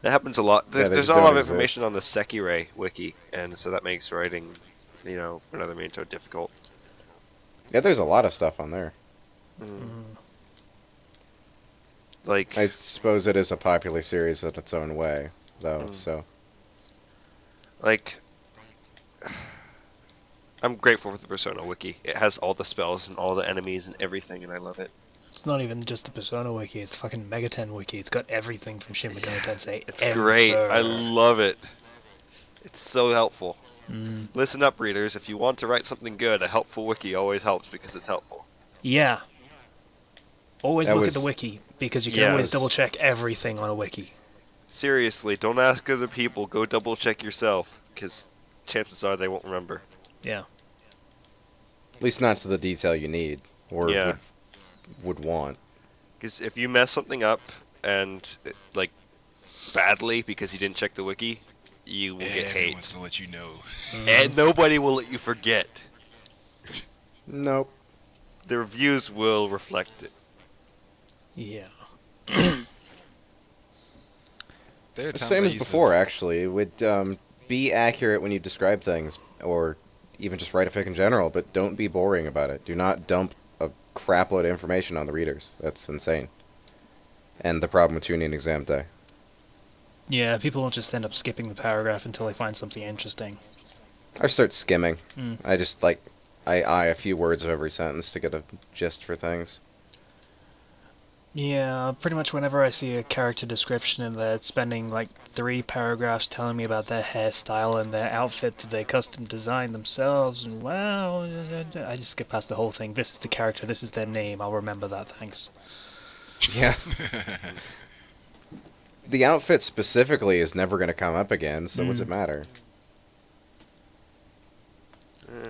That happens a lot. Yeah, they There's just not a lot don't of information exist. on the Sekirei wiki, and so that makes writing, for another Minto difficult. Yeah, there's a lot of stuff on there. Mm. Like, I suppose it is a popular series in its own way, though, Mm. so. like, I'm grateful for the Persona wiki. It has all the spells and all the enemies and everything, and I love it. It's not even just the Persona wiki, it's the fucking Megaten wiki. It's got everything from Shin Megami Tensei. It's great. I love it. It's so helpful. Mm. Listen up, readers. If you want to write something good, a helpful wiki always helps because it's helpful. Yeah. Always That look at the was- wiki, because you can Yeah. always double check everything on a wiki. Seriously, don't ask other people. Go double check yourself, because chances are they won't remember. Yeah. At least not to the detail you need or Yeah. would want. Because if you mess something up and like badly because you didn't check the wiki, you will get Everyone's hate, gonna let you know. and nobody will let you forget. Nope. The reviews will reflect it. Yeah. There are times Same I as used before, to, actually. It would be accurate when you describe things, or even just write a fic in general, but don't be boring about it. Do not dump a crapload of information on the readers. That's insane. And the problem with tuning exam day. Yeah, people will just end up skipping the paragraph until they find something interesting. I start skimming. Mm. I just, like, I eye a few words of every sentence to get a gist for things. Yeah, pretty much whenever I see a character description and they're spending like 3 paragraphs telling me about their hairstyle and their outfit that they custom designed themselves, and wow, I just skip past the whole thing. This is the character, this is their name, I'll remember that, thanks. Yeah. The outfit specifically is never going to come up again, so what's it matter? Eh.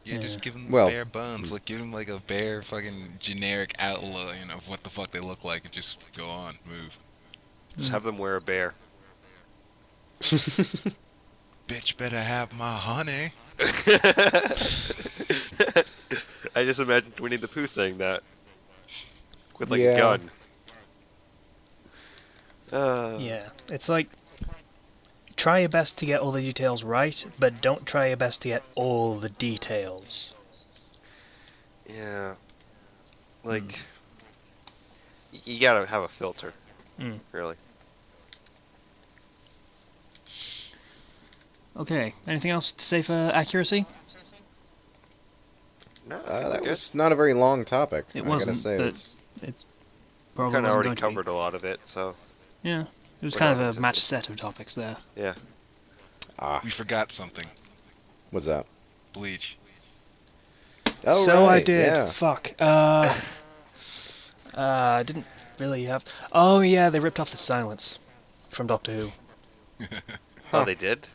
yeah, just give them Well- bare bones. Like, give them like a bare fucking generic outline of what the fuck they look like, and just go on, move. Just have them wear a bear. Bitch better have my honey. I just imagined Winnie the Pooh saying that with like Yeah. a gun. Yeah, it's like, try your best to get all the details right, but don't try your best to get all the details. Yeah. Like, you gotta have a filter, Mm. really. Okay, anything else to say for accuracy? No, That good. was not a very long topic. It I wasn't, gotta say, but it's it's probably Kind of wasn't already going to covered a lot of it, so be. Yeah, it was We're kind not of a match interested. set of topics there. yeah. We forgot something. what's that? Bleach. Oh, so I right, did. yeah. Fuck. I didn't really have. Oh yeah, they ripped off the silence from Doctor Who. Oh, they did?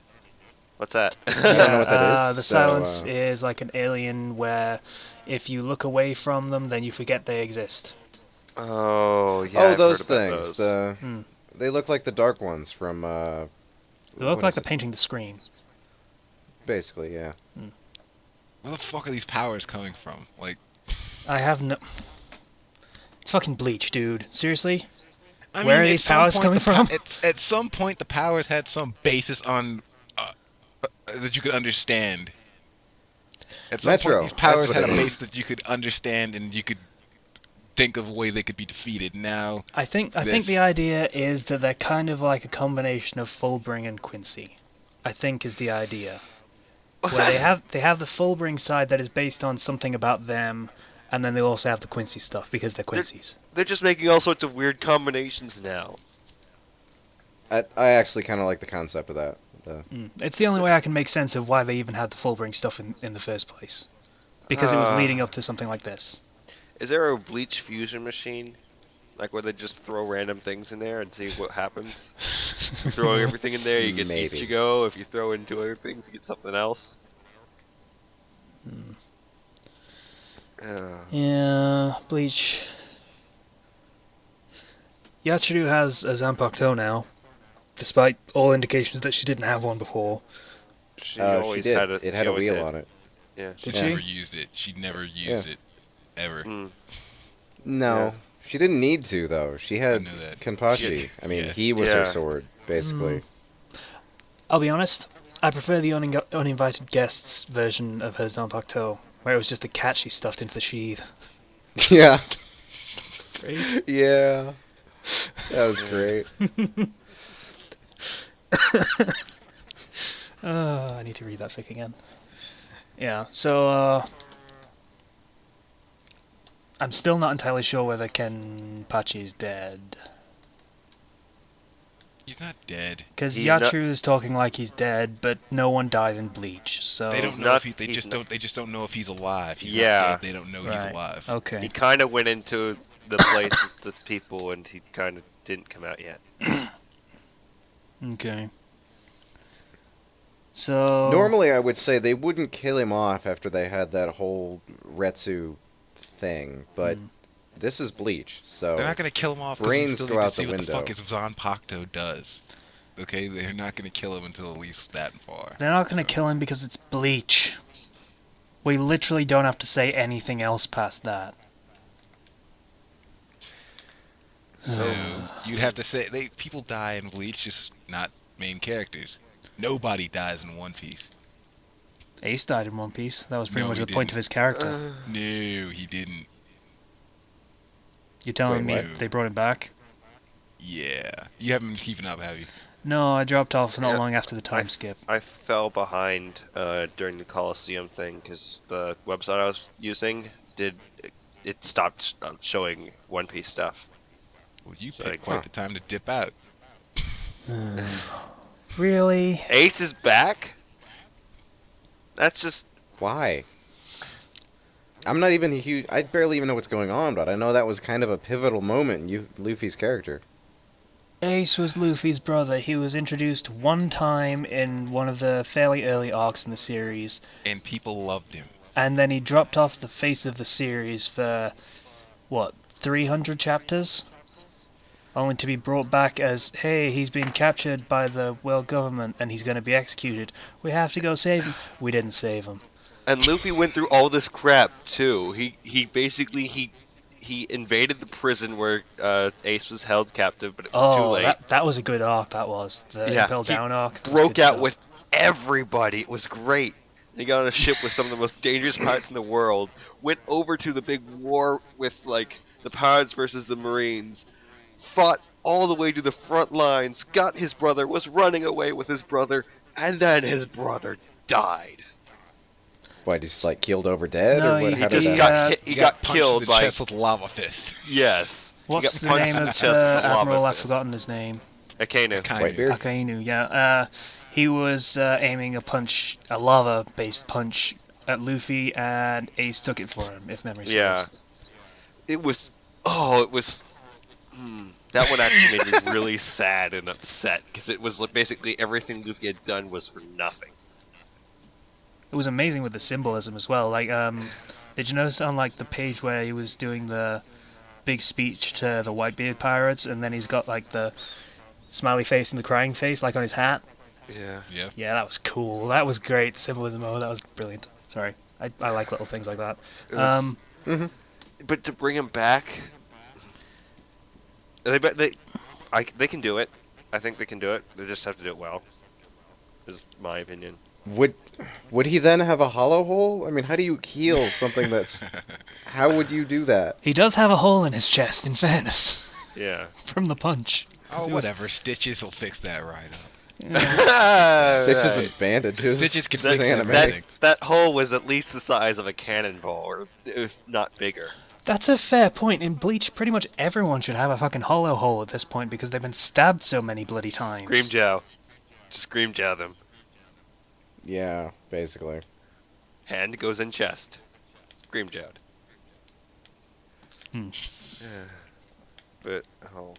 What's that? I don't know what that is. The so, silence is like an alien where, if you look away from them, then you forget they exist. Oh, yeah. oh, I've those heard about things. those. Hmm. They look like the dark ones from. They look what like is the it? painting the screen. Basically, yeah. Where the fuck are these powers coming from? Like, I have no. It's fucking Bleach, dude. Seriously? I Where mean, are at these some powers point coming the from? At some point, the powers had some basis on that you could understand. At some Metro, point, these that's powers what had a it is. base that you could understand, and you could think of a way they could be defeated. Now, I think This. the idea is that they're kind of like a combination of Fullbring and Quincy. I think is the idea. Where they have the Fullbring side that is based on something about them, and then they also have the Quincy stuff because they're Quincy's. They're just making all sorts of weird combinations now. I actually kind of like the concept of that. It's the only way I can make sense of why they even had the Fullbring stuff in the first place. Because it was leading up to something like this. Is there a Bleach fusion machine? Like where they just throw random things in there and see what happens? Throwing everything in there, you get Maybe. Ichigo. If you throw in two other things, you get something else. Yeah, Bleach. Yachiru has a Zanpakuto now, despite all indications that she didn't have one before. She She always did. had It she had a always wheel did. on it. Yeah. Did she she? never used it. She never used it ever. Mm. No, Yeah. she didn't need to though. She had knew that. Kenpachi. I mean, Yes. he was her Yeah. sword, basically. I'll be honest, I prefer the uninvited guests version of her Zanpakuto, where it was just a cat she stuffed into the sheath. Yeah, Great. yeah, that was great. I need to read that fic again. Yeah, so, I'm still not entirely sure whether Kenpachi is dead. He's not dead. Because He's not- Yachiru is talking like he's dead, but no one dies in Bleach, so... They don't He's know not- if he. They he's just not- don't. They just don't know if he's alive. He's Yeah. not dead. They don't know he's Right. alive. He Okay. kind of went into the place with the people, and he kind of didn't come out yet. Okay. So... Normally, I would say they wouldn't kill him off after they had that whole Retsu thing, but this is Bleach, so They're not gonna kill him off because we brains still go need to out see the what the window. fuck his Zanpakuto does. Okay, they're not gonna kill him until at least that far. They're not going to kill him because it's Bleach. We literally don't have to say anything else past that. So you'd have to say people die in Bleach, just not main characters. Nobody dies in One Piece. Ace died in One Piece. That was pretty No, much he the point didn't. of his character. No, he didn't. You're telling Wait, me what? they brought him back? Yeah, you haven't been keeping up, have you? No, I dropped off not Yeah, long after the time skip. I fell behind during the Coliseum thing because the website I was using it stopped showing One Piece stuff. Well, you Sorry, picked quite the time to dip out. Really? Ace is back. That's just why? I'm not even a huge. I barely even know what's going on, but I know that was kind of a pivotal moment in Luffy's character. Ace was Luffy's brother. He was introduced one time in one of the fairly early arcs in the series, And people loved him. and then he dropped off the face of the series for, 300 chapters? Only to be brought back as, hey, he's been captured by the world government and he's going to be executed. We have to go save him. We didn't save him. and Luffy went through all this crap too. He basically he invaded the prison where Ace was held captive, but it was too Oh, late. that was a good arc, that was. The Yeah, Impel he Down arc. That was Broke good out stuff. with everybody. It was great. He got on a ship with some of the most dangerous pirates in the world. Went over to the big war with like the pirates versus the Marines. Fought all the way to the front lines. Got his brother. Was running away with his brother, and then his brother died. Why, just like keeled over dead, No, or what? he How did just that? got hit, he got punched killed in the by chest with a lava fist. yes. He What's got the punched name in the of chest with a lava Admiral? I've fist. forgotten his name. Akainu. Whitebeard? Akainu, yeah. He was aiming a lava-based punch at Luffy, and Ace took it for him, if memory serves. Yeah. It was. Oh, it was. That one actually made me really sad and upset because it was like basically everything Luffy had done was for nothing. It was amazing with the symbolism as well. Like, did you notice on like the page where he was doing the big speech to the Whitebeard pirates, and then he's got like the smiley face and the crying face, like on his hat? Yeah. Yeah. Yeah, that was cool. That was great symbolism. Oh, that was brilliant. Sorry, I like little things like that. It was- But to bring him back, they can do it. I think they can do it. They just have to do it well. Is my opinion. Would he then have a hollow hole? I mean, how do you heal something that's? How would you do that? He does have a hole in his chest, in fairness, Yeah. from the punch. Oh, whatever. Stitches will fix that right up. Stitches and bandages. Stitches can This is fix anime. everything. That hole was at least the size of a cannonball, or if not bigger. That's a fair point. In Bleach, pretty much everyone should have a fucking hollow hole at this point because they've been stabbed so many bloody times. Scream Jow. Just Scream Jow them. Yeah, basically. Hand goes in chest. Scream Jowed. Hmm. Yeah. But, oh.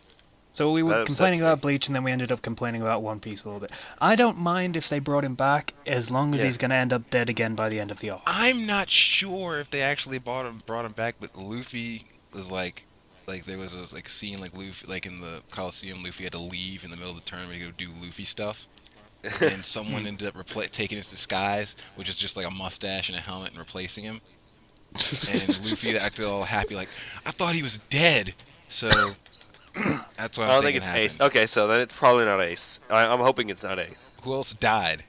So we were That upsets complaining me. about Bleach, and then we ended up complaining about One Piece a little bit. I don't mind if they brought him back, as long as Yeah. he's going to end up dead again by the end of the arc. I'm not sure if they actually brought him back, but Luffy was like there was a like scene like Luffy like in the Coliseum. Luffy had to leave in the middle of the tournament to go do Luffy stuff, and someone ended up taking his disguise, which is just like a mustache and a helmet, and replacing him. And Luffy acted all happy, like I thought he was dead. So that's what I I'm don't think thinking it's happened. Ace. Okay, so then it's probably not Ace. I'm hoping it's not Ace. Who else died?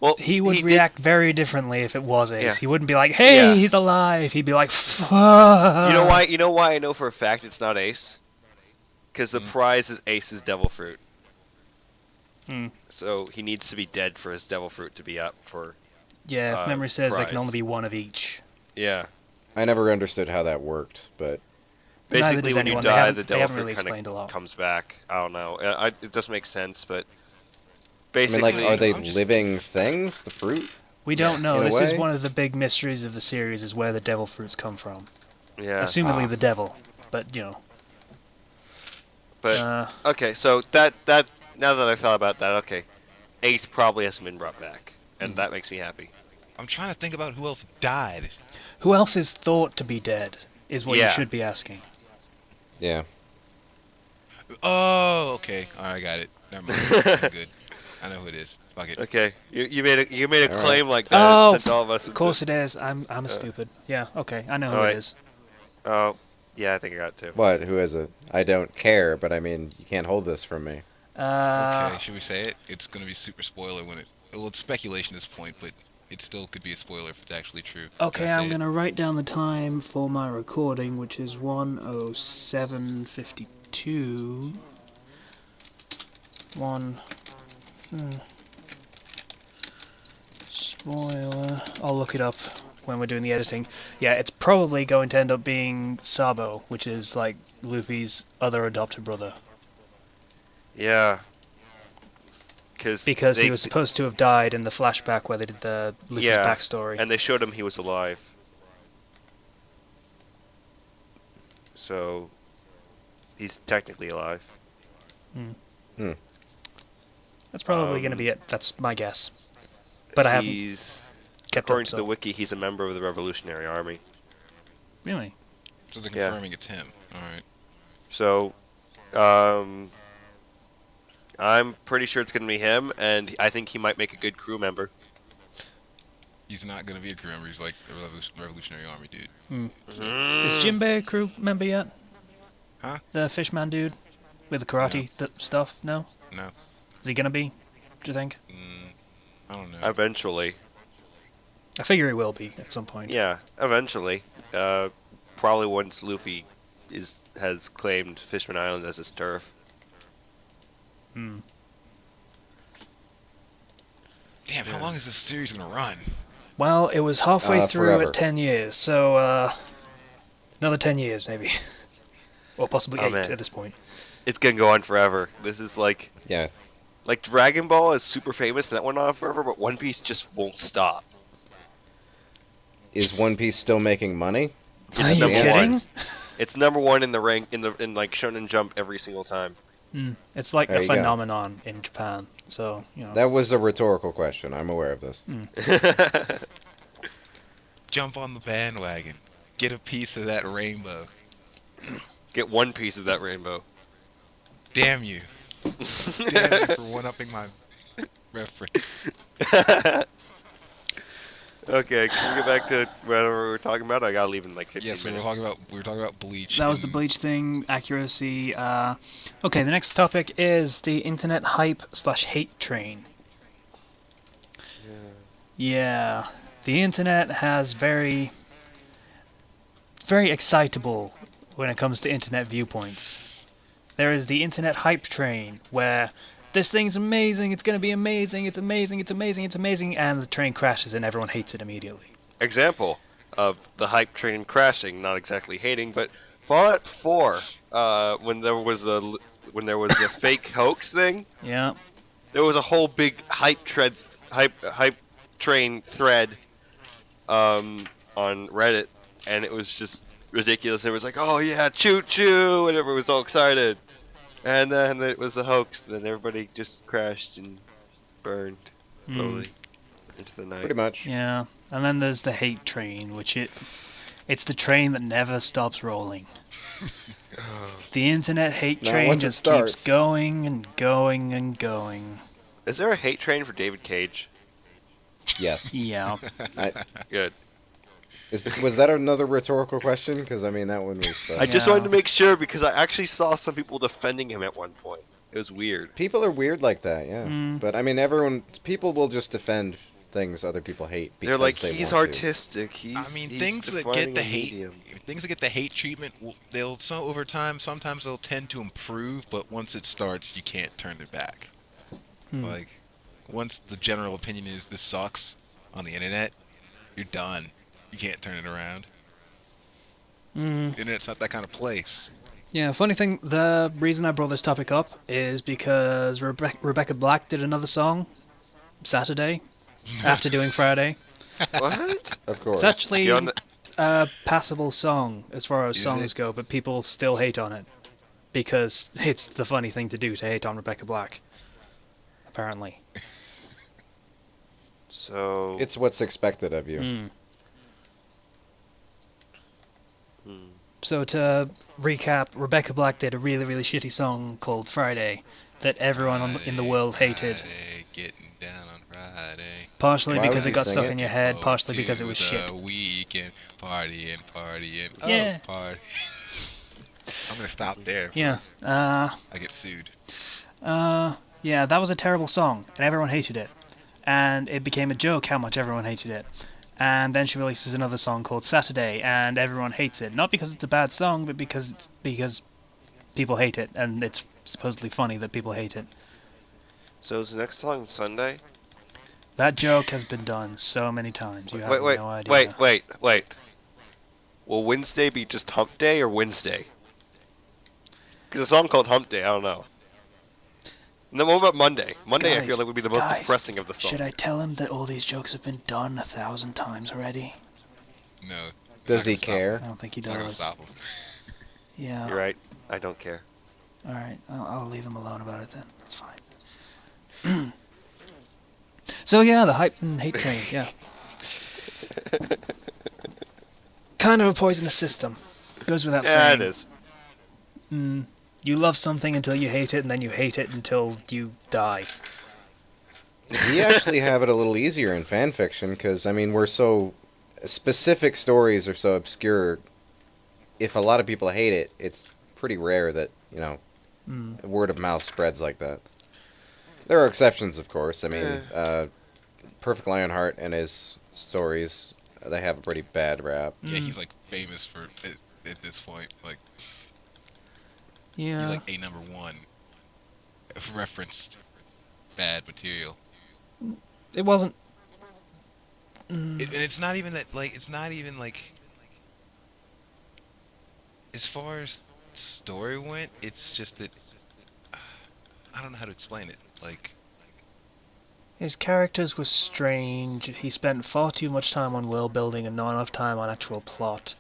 Well, He would he did- react very differently if it was Ace. Yeah. He wouldn't be like, "Hey, Yeah. he's alive." He'd be like, "Fuck." You know why? You know why I know for a fact it's not Ace? Because the prize is Ace's Devil Fruit. Hmm. So he needs to be dead for his Devil Fruit to be up for. Yeah, if memory says, there can prize. only be one of each. Yeah. I never understood how that worked, but Neither Basically, does when you anyone. die, the They devil haven't fruit really kind explained a of lot. comes back. I don't know. It does make sense, but I mean, like, are basically, they I'm just living things? The fruit, We yeah, don't know. in a This is way. one of the big mysteries of the series: is where the devil fruits come from. yeah. Assumedly Ah. the devil, but But uh, okay, so that now that I've thought about that, okay, Ace probably hasn't been brought back, and Mhm. that makes me happy. I'm trying to think about who else died. who else is thought to be dead? Is what you Yeah. should be asking. Yeah. Oh, okay. All right, I got it. Never mind. I'm good. I know who it is. Fuck it. Okay, you made a All right. claim like that. It Oh, sent all of us of into. course it is. I'm a Uh, stupid. Yeah. Okay. I know all who it right. is. Oh, yeah, I think I got two. What? Who is it? I don't care, but I mean, you can't hold this from me. Uh, Okay, should we say it? It's gonna be super spoiler when it. Well, it's speculation at this point, but it still could be a spoiler if it's actually true. Should I okay. I'm say it? gonna write down the time for my recording, which is 1:07:52. One. Spoiler. I'll look it up when we're doing the editing. Yeah, it's probably going to end up being Sabo, which is like Luffy's other adopted brother. Yeah, because Because he was supposed to have died in the flashback where they did the Luffy's yeah, backstory. and they showed him he was alive. So he's technically alive. That's probably going to be it. That's my guess. But I haven't He's kept according up, to so. the wiki, he's a member of the Revolutionary Army. Really? So they're Yeah. confirming it's him. All right. So, um, I'm pretty sure it's gonna be him, and I think he might make a good crew member. He's not gonna be a crew member. He's like the Revolutionary Army dude. Is Jinbei a crew member yet? Huh? The fishman dude? With the karate stuff? No? No. Is he going to be? Do you think? I don't know. Eventually, I figure he will be at some point. yeah, eventually. Probably once Luffy has claimed Fishman Island as his turf. Hmm. Damn, how long is this series gonna run? Well, it was halfway through Forever. at 10 years, so another 10 years maybe. Or possibly Oh, 8 man. at this point. It's gonna go on forever. This is like Yeah. Dragon Ball is super famous and that went on forever, but One Piece just won't stop. Is One Piece still making money? Are you number kidding? one. It's number one in the rank in like Shonen Jump every single time. It's like There a you go. phenomenon in Japan, so, That was a rhetorical question. I'm aware of this. Jump on the bandwagon. Get a piece of that rainbow. Get one piece of that rainbow. Damn you. Damn you for one-upping my reference. Okay, can we get back to whatever we were talking about? I gotta leave in like 15 Yes, minutes. we were talking about Bleach. that was the and- Bleach thing, accuracy. Okay, the next topic is the internet hype/hate train. Yeah, the internet has very excitable when it comes to internet viewpoints. There is the internet hype train, where this thing's amazing, it's gonna be amazing, it's amazing, it's amazing, it's amazing, and the train crashes and everyone hates it immediately. Example of the hype train crashing, not exactly hating, but Fallout 4, when there was the fake hoax thing, Yeah. there was a whole big hype train thread on Reddit, and it was just ridiculous. It was like, oh yeah, choo choo, and everyone was all excited. And then it was a hoax, and then everybody just crashed and burned slowly into the night. Pretty much. Yeah, and then there's the hate train, which it's the train that never stops rolling. The internet hate Not train once it just keeps starts. going and going and going. Is there a hate train for David Cage? Yes. Yeah. Good. Was that another rhetorical question? Because I mean, that one was. I just Yeah. wanted to make sure because I actually saw some people defending him at one point. It was weird. People are weird like that, yeah. Mm. But I mean, people will just defend things other people hate because They're like, they he's want to. artistic. He's I mean, he's things that defining get the a hate, medium." things that get the hate treatment, they'll over time. Sometimes they'll tend to improve, but once it starts, you can't turn it back. Like, once the general opinion is this sucks on the internet, you're done. You can't turn it around. Mm. Internet's not that kind of place. Yeah, funny thing, the reason I brought this topic up is because Rebecca Black did another song Saturday after doing Friday. What? Of It's course. actually Beyond the, a passable song as far as Is songs it? go, but people still hate on it because it's the funny thing to do to hate on Rebecca Black. Apparently. so. It's what's expected of you. Mm. Hmm. So to recap, Rebecca Black did a really, really shitty song called Friday that everyone in the world hated. Friday, getting down on Friday. Partially Why would because it you got sing stuck it? in your head, Forward partially because it to was the shit. weekend, partying. Yeah. Oh, party. I'm gonna stop there. Yeah. I get sued. Yeah, that was a terrible song, and everyone hated it. And it became a joke how much everyone hated it. And then she releases another song called Saturday, and everyone hates it. Not because it's a bad song, but because people hate it, and it's supposedly funny that people hate it. So is the next song Sunday? That joke has been done so many times. You have Wait, no idea. wait. Will Wednesday be just Hump Day or Wednesday? Because a song called Hump Day, I don't know. And then what about Monday? Monday, I feel Guys, like would be the most guys, depressing of the songs. Should I tell him that all these jokes have been done 1,000 times already? No. Does he Not gonna stop care? I don't think he It's not gonna does. stop him. Yeah. You're right. I don't care. All right. I'll leave him alone about it then. That's fine. So yeah, the hype and hate train. Yeah. Kind of a poisonous system. Goes without Yeah, saying. it is. You love something until you hate it, and then you hate it until you die. We actually have it a little easier in fan fiction because, I mean, we're so. Specific stories are so obscure. If a lot of people hate it, it's pretty rare that, word of mouth spreads like that. There are exceptions, of course. I mean, Perfect Lionheart and his stories, they have a pretty bad rap. Yeah, he's like famous for it at this point. Like Yeah. he's like a number one referenced bad material. It wasn't. And it's not even that. Like it's not even like. As far as story went, it's just that I don't know how to explain it. Like His characters were strange. He spent far too much time on world building and not enough time on actual plot.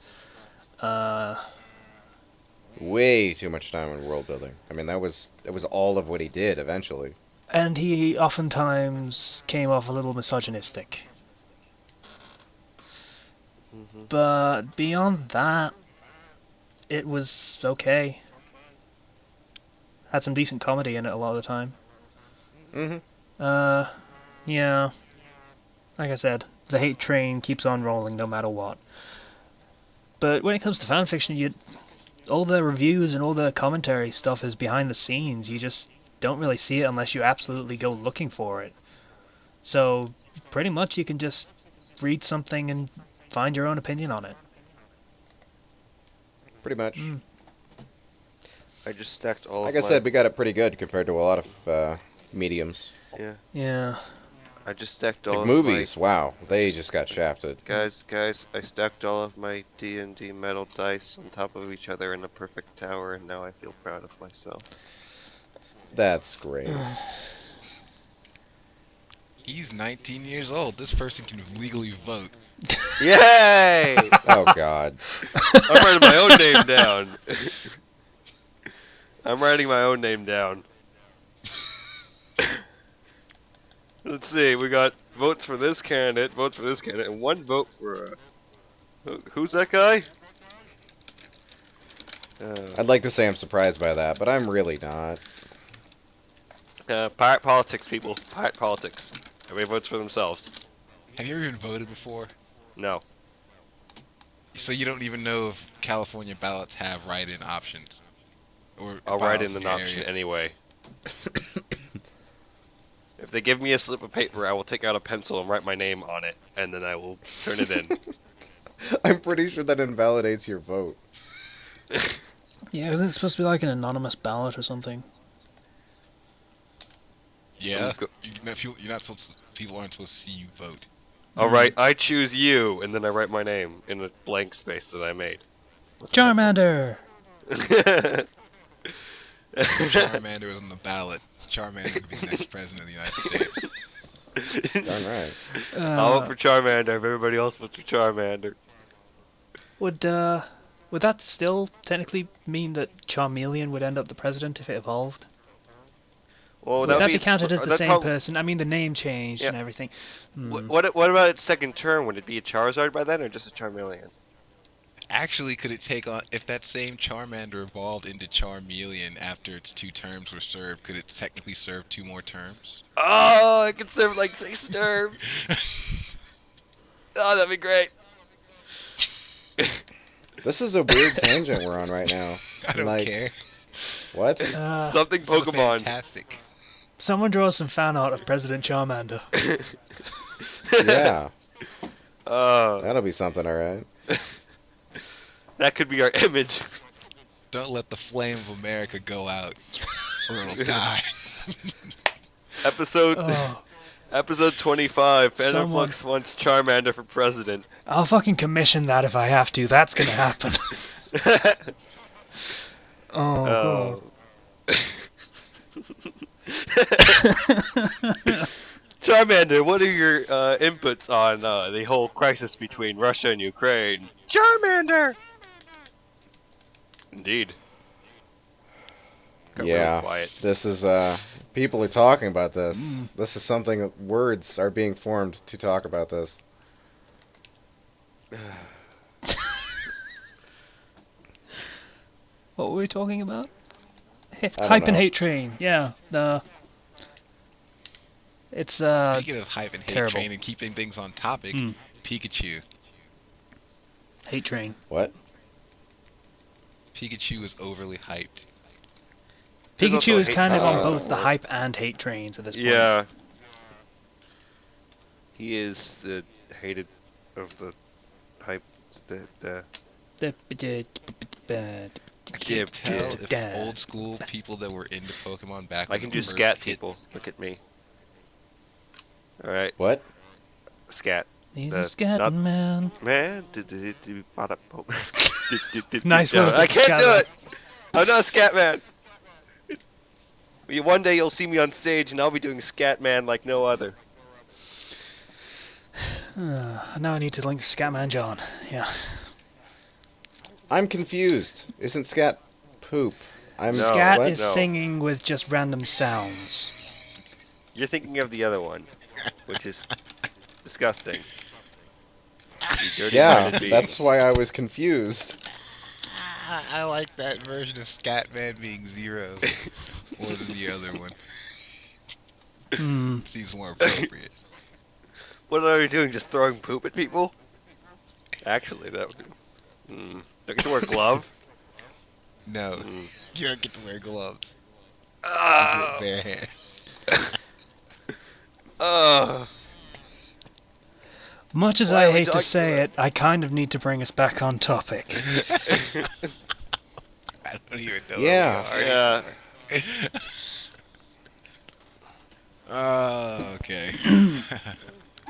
Way too much time on world building. I mean, that was all of what he did eventually. And he oftentimes came off a little misogynistic. Mm-hmm. But beyond that, it was okay. Had some decent comedy in it a lot of the time. Mm-hmm. Yeah. Like I said, the hate train keeps on rolling no matter what. But when it comes to fanfiction, all the reviews and all the commentary stuff is behind the scenes. You just don't really see it unless you absolutely go looking for it. So, pretty much you can just read something and find your own opinion on it. Pretty much. I just stacked all Like of I said, we got it pretty good compared to a lot of mediums. Yeah. I just stacked all Like of movies, wow, they just got shafted. Guys, I stacked all of my D&D metal dice on top of each other in a perfect tower, and now I feel proud of myself. That's great. he's 19 years old. This person can legally vote. Yay! Oh God. I'm writing my own name down. I'm writing my own name down. Let's see, we got votes for this candidate, and one vote for, who's that guy? I'd like to say I'm surprised by that, but I'm really not. Pirate politics, people. Pirate politics. Everybody votes for themselves. Have you ever even voted before? No. So you don't even know if California ballots have write-in options? Or I'll write ballots in an your option area? anyway. If they give me a slip of paper, I will take out a pencil and write my name on it, and then I will turn it in. I'm pretty sure that invalidates your vote. Yeah, isn't it supposed to be like an anonymous ballot or something? Yeah. You're not supposed to, people aren't supposed to see you vote. Alright, I choose you, and then I write my name in a blank space that I made. Charmander. If Charmander was on the ballot, Charmander could be the next president of the United States. Darn right. I'll vote for Charmander if everybody else votes for Charmander. Would that still technically mean that Charmeleon would end up the president if it evolved? Well, Would that that would be counted as the that'd same prob- person? I mean, the name changed Yeah. and everything. What about its second term? Would it be a Charizard by then, or just a Charmeleon? Actually, could it take on if that same Charmander evolved into Charmeleon after its 2 terms were served? Could it technically serve 2 more terms? Oh, it could serve like 6 terms. Oh, that'd be great. This is a weird tangent we're on right now. I don't Like, care. What? Something This is Pokemon. fantastic. Someone draw some fan art of President Charmander. Yeah, Oh, that'll be something, alright. that could be our image. Don't let the flame of America go out, or it'll die. Episode Oh, Episode 25. Fandom Someone- Flux wants Charmander for president. I'll fucking commission that if I have to. That's gonna happen. Oh. Charmander, what are your inputs on the whole crisis between Russia and Ukraine? Charmander! Indeed. Got really Yeah. quiet. This is, people are talking about this. This is something, words are being formed to talk about this. What were we talking about? don't Hype and know. hate train. Yeah. It's Speaking of hype and hate terrible. train and keeping things on topic, Hmm. Pikachu. hate train. What? Pikachu is overly hyped. There's also Pikachu a is hate kind of on train. both the hype and hate trains at this point. Yeah. He is the hated of the hype. The I can't tell if Yeah. old school people that were into Pokemon back I when can it do first scat hit- people. Look at me. Alright, What? scat. He's The- a scat not- man. Man. Nice No, work, I can't scat do man. it. I'm not a scat man. One day you'll see me on stage and I'll be doing scat man like no other. Now I need to link to Scatman John. Yeah. I'm confused. Isn't scat poop? I'm No, Scat what? is No. singing with just random sounds. You're thinking of the other one, which is disgusting. You dirty Yeah, minded being. that's why I was confused. I like that version of Scatman being zero more than the other one. Hmm. Seems more appropriate. What are you doing? Just throwing poop at people? Actually, that would. Don't get to wear a glove. No, Mm. you don't get to wear gloves. You do Ah. it bare hand. Much as Why I are we hate to talking say about- it, I kind of need to bring us back on topic. I don't even know. Yeah. where we Yeah. are anymore. Oh, okay.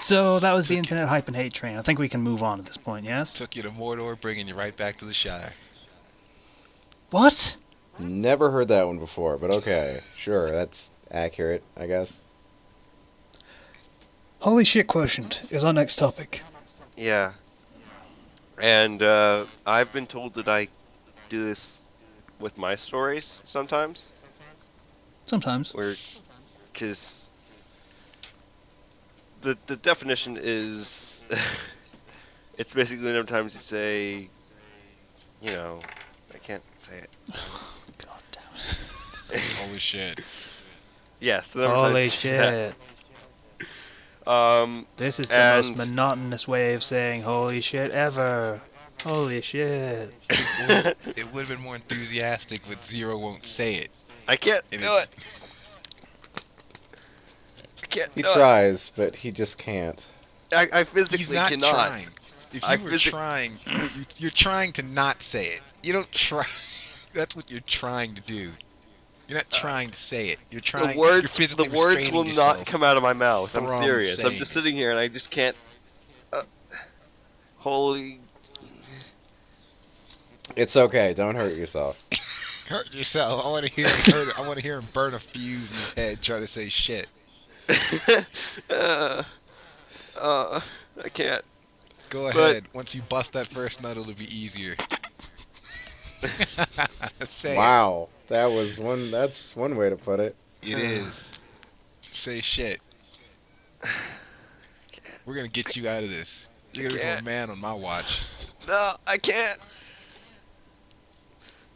So that was the internet hype and hate train. I think we can move on at this point, yes? Took you to Mordor, bringing you right back to the Shire. What? Never heard that one before, but okay. Sure, that's accurate, I guess. Holy shit quotient is our next topic. Yeah. And I've been told that I do this with my stories sometimes, Sometimes. where, because the definition is, it's basically the number of times you say, you know, I can't say it. God damn Holy shit. Yes, the it. number of Holy times you say that. shit. This This is the most And- monotonous way of saying holy shit ever. Holy shit. It would have been more enthusiastic, but Zero won't say it. I can't And do it's- it. I can't He do it. tries, but he just can't. I physically He's not cannot. trying. If you I were physi- trying, you're trying to not say it. You don't try. That's what you're trying to do. You're not trying to say it. You're trying. The words, you're physically the words restraining will yourself. not come out of my mouth. I'm from serious. I'm saying just it. sitting here and I just can't. Holy. It's okay. Don't hurt yourself. Hurt yourself. I want to hear him hurt. I want to hear him burn a fuse in his head trying to say shit. uh, uh, I can't. Go But ahead. Once you bust that first nut, it'll be easier. Say it. Wow, that was one. That's one way to put it. It is. Say shit. We're gonna get you out of this. You're gonna become a can't. man on my watch. No, I can't.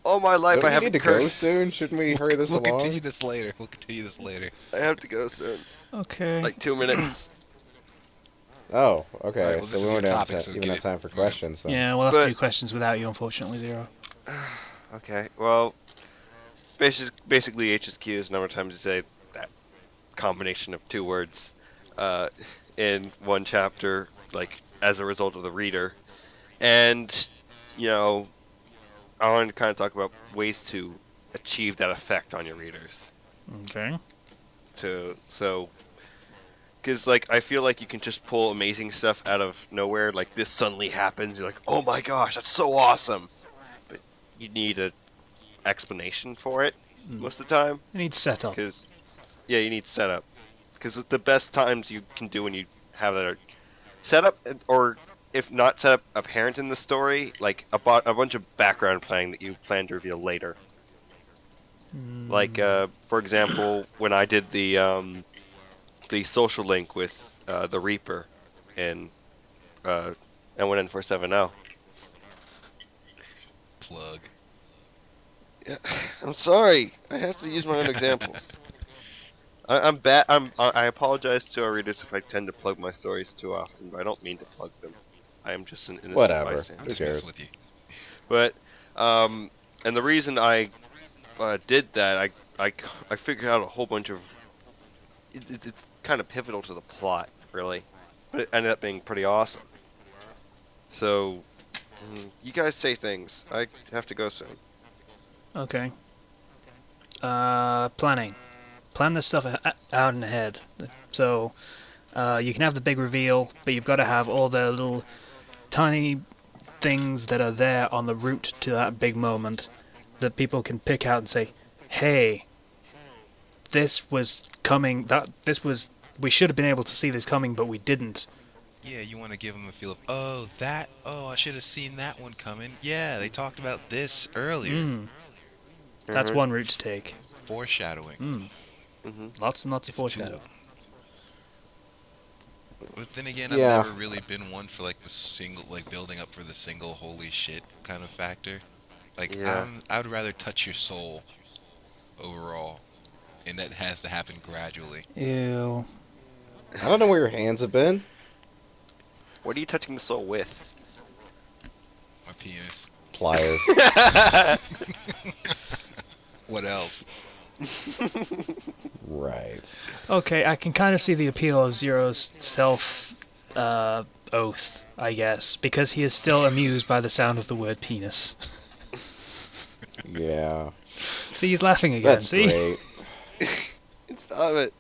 All my life Don't I you haven't need to go cursed. soon? Shouldn't we hurry this We'll along? continue this later. We'll continue this later. I have to go soon. Okay. Like 2 minutes. Oh, okay. Alright, well, so this we is won't your have, topic, so even get have it. time for Okay. questions. So. Yeah, we'll have But- to do questions without you, unfortunately, Zero. Okay, well, basically HSQ is a number of times you say that combination of 2 words in one chapter, like as a result of the reader. And, you know, I wanted to kind of talk about ways to achieve that effect on your readers. Okay. Because like I feel like you can just pull amazing stuff out of nowhere. Like this suddenly happens, you're like, oh my gosh, that's so awesome. But you need a explanation for it most of the time. It needs setup. Because yeah, you need setup. Because the best times you can do when you have that are setup, or if not setup, apparent in the story, like a bunch of background playing that you plan to reveal later. Like for example, when I did the social link with the Reaper in N1N470. Plug. Yeah, I'm sorry. I have to use my own examples. I'm bad. I apologize to our readers if I tend to plug my stories too often, but I don't mean to plug them. I am just an innocent Whatever. bystander. I'm just Who cares? messing with you. But and the reason I did that, I figured out a whole bunch of. It's kind of pivotal to the plot, really, but it ended up being pretty awesome. So, you guys say things. I have to go soon. Okay. Planning. Plan this stuff out in ahead. So, you can have the big reveal, but you've got to have all the little tiny things that are there on the route to that big moment that people can pick out and say, hey, this was coming, we should have been able to see this coming, but we didn't. Yeah, you want to give them a feel of, I should have seen that one coming. Yeah, they talked about this earlier. That's Mhm. one route to take. Foreshadowing. Lots and lots of It's a tool. foreshadow. But then again, Yeah. I've never really been one for like the single, like building up for the single holy shit kind of factor. Like, Yeah. I would rather touch your soul overall, and that has to happen gradually. Ew. I don't know where your hands have been. What are you touching the soul with? My penis. Pliers. What else? Right. Okay, I can kind of see the appeal of Zero's self oath, I guess, because he is still amused by the sound of the word penis. Yeah. See, he's laughing again. That's see? great. Stop it.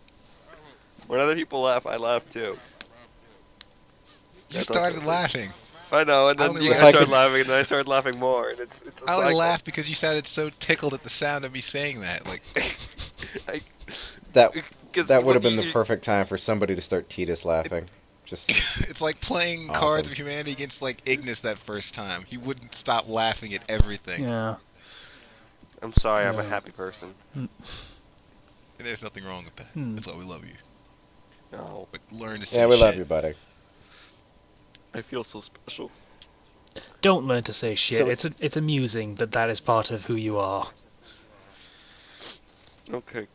When other people laugh, I laugh too. You That's started also- laughing. I know, and I then only you laugh- guys If I started could- laughing, and then I started laughing more, and it's a I only cycle. laughed because you sounded so tickled at the sound of me saying that. Like, That 'Cause that would have when been the you- perfect time for somebody to start Titus laughing. Just it's like playing Awesome. Cards of Humanity against like Ignis that first time. He wouldn't stop laughing at everything. Yeah. I'm sorry, I'm a Yeah. happy person. And there's nothing wrong with that. Hmm. That's why we love you. No, But learn to say yeah, we love shit. you, buddy. I feel so special. Don't learn to say shit. So- It's amusing that is part of who you are. Okay.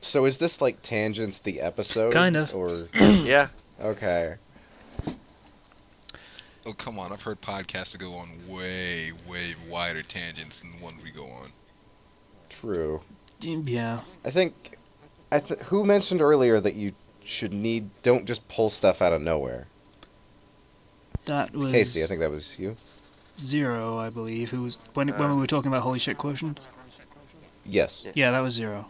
So is this like tangents the episode? Kind of. Or Yeah. okay. Oh, come on. I've heard podcasts that go on way, way wider tangents than the one we go on. True. Yeah. I think who mentioned earlier that you don't just pull stuff out of nowhere. That was Casey, I think that was you. Zero, I believe. Who was when we were talking about holy shit quotient? Yes. Yeah, that was Zero.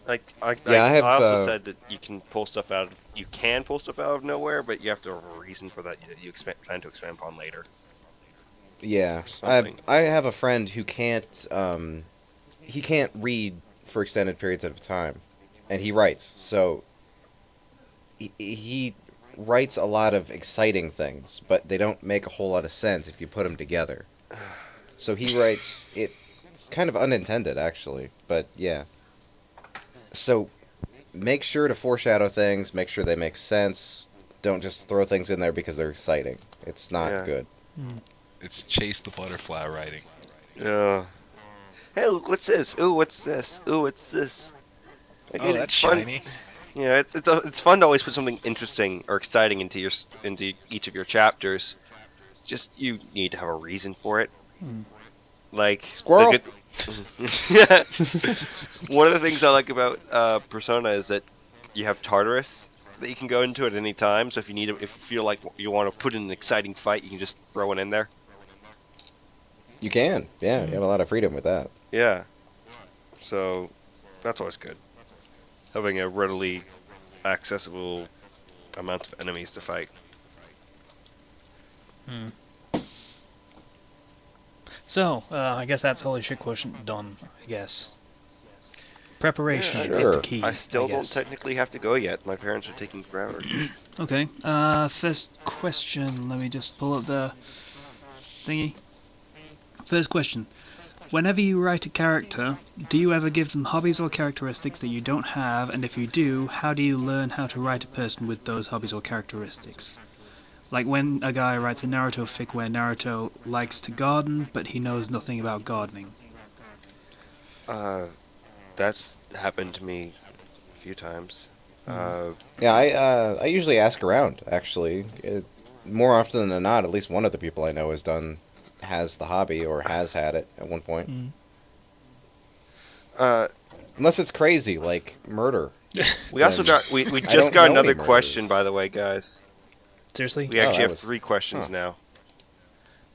Like I have, I also uh, said that you can pull stuff out of nowhere, but you have to have a reason for that you plan to expand upon later. Yeah, or something. I have a friend who can't he can't read for extended periods at a time, and he writes. So he writes a lot of exciting things, but they don't make a whole lot of sense if you put them together. So he writes it. It's kind of unintended, actually, but yeah. So make sure to foreshadow things. Make sure they make sense. Don't just throw things in there because they're exciting. It's not Yeah. good. It's chase the butterfly writing. Yeah. Hey, look, what's this? Ooh, what's this? Ooh, what's this? Like, Oh, that's it's fun. shiny. Yeah, it's fun to always put something interesting or exciting into each of your chapters. Just you need to have a reason for it. Like the Squirrel. good. Yeah. One of the things I like about Persona is that you have Tartarus that you can go into at any time. So if you if you feel like you want to put in an exciting fight, you can just throw it in there. You can. Yeah, you have a lot of freedom with that. Yeah. So that's always good. Having a readily accessible amount of enemies to fight. So, I guess that's holy shit quotient done, I guess. Preparation Yeah, is the Sure. key, I still don't guess. technically have to go yet. My parents are taking forever. Okay, first question. Let me just pull up the thingy. First question. Whenever you write a character, do you ever give them hobbies or characteristics that you don't have? And if you do, how do you learn how to write a person with those hobbies or characteristics? Like when a guy writes a Naruto fic where Naruto likes to garden, but he knows nothing about gardening. Uh, that's happened to me a few times. Yeah, I usually ask around. Actually, more often than not, at least one of the people I know has the hobby or has had it at one point. uh, Unless it's crazy, like murder. we also Then we I just don't got know any another question, by murderers. the way, guys. Seriously? We Oh, actually that have was 3 questions huh. now.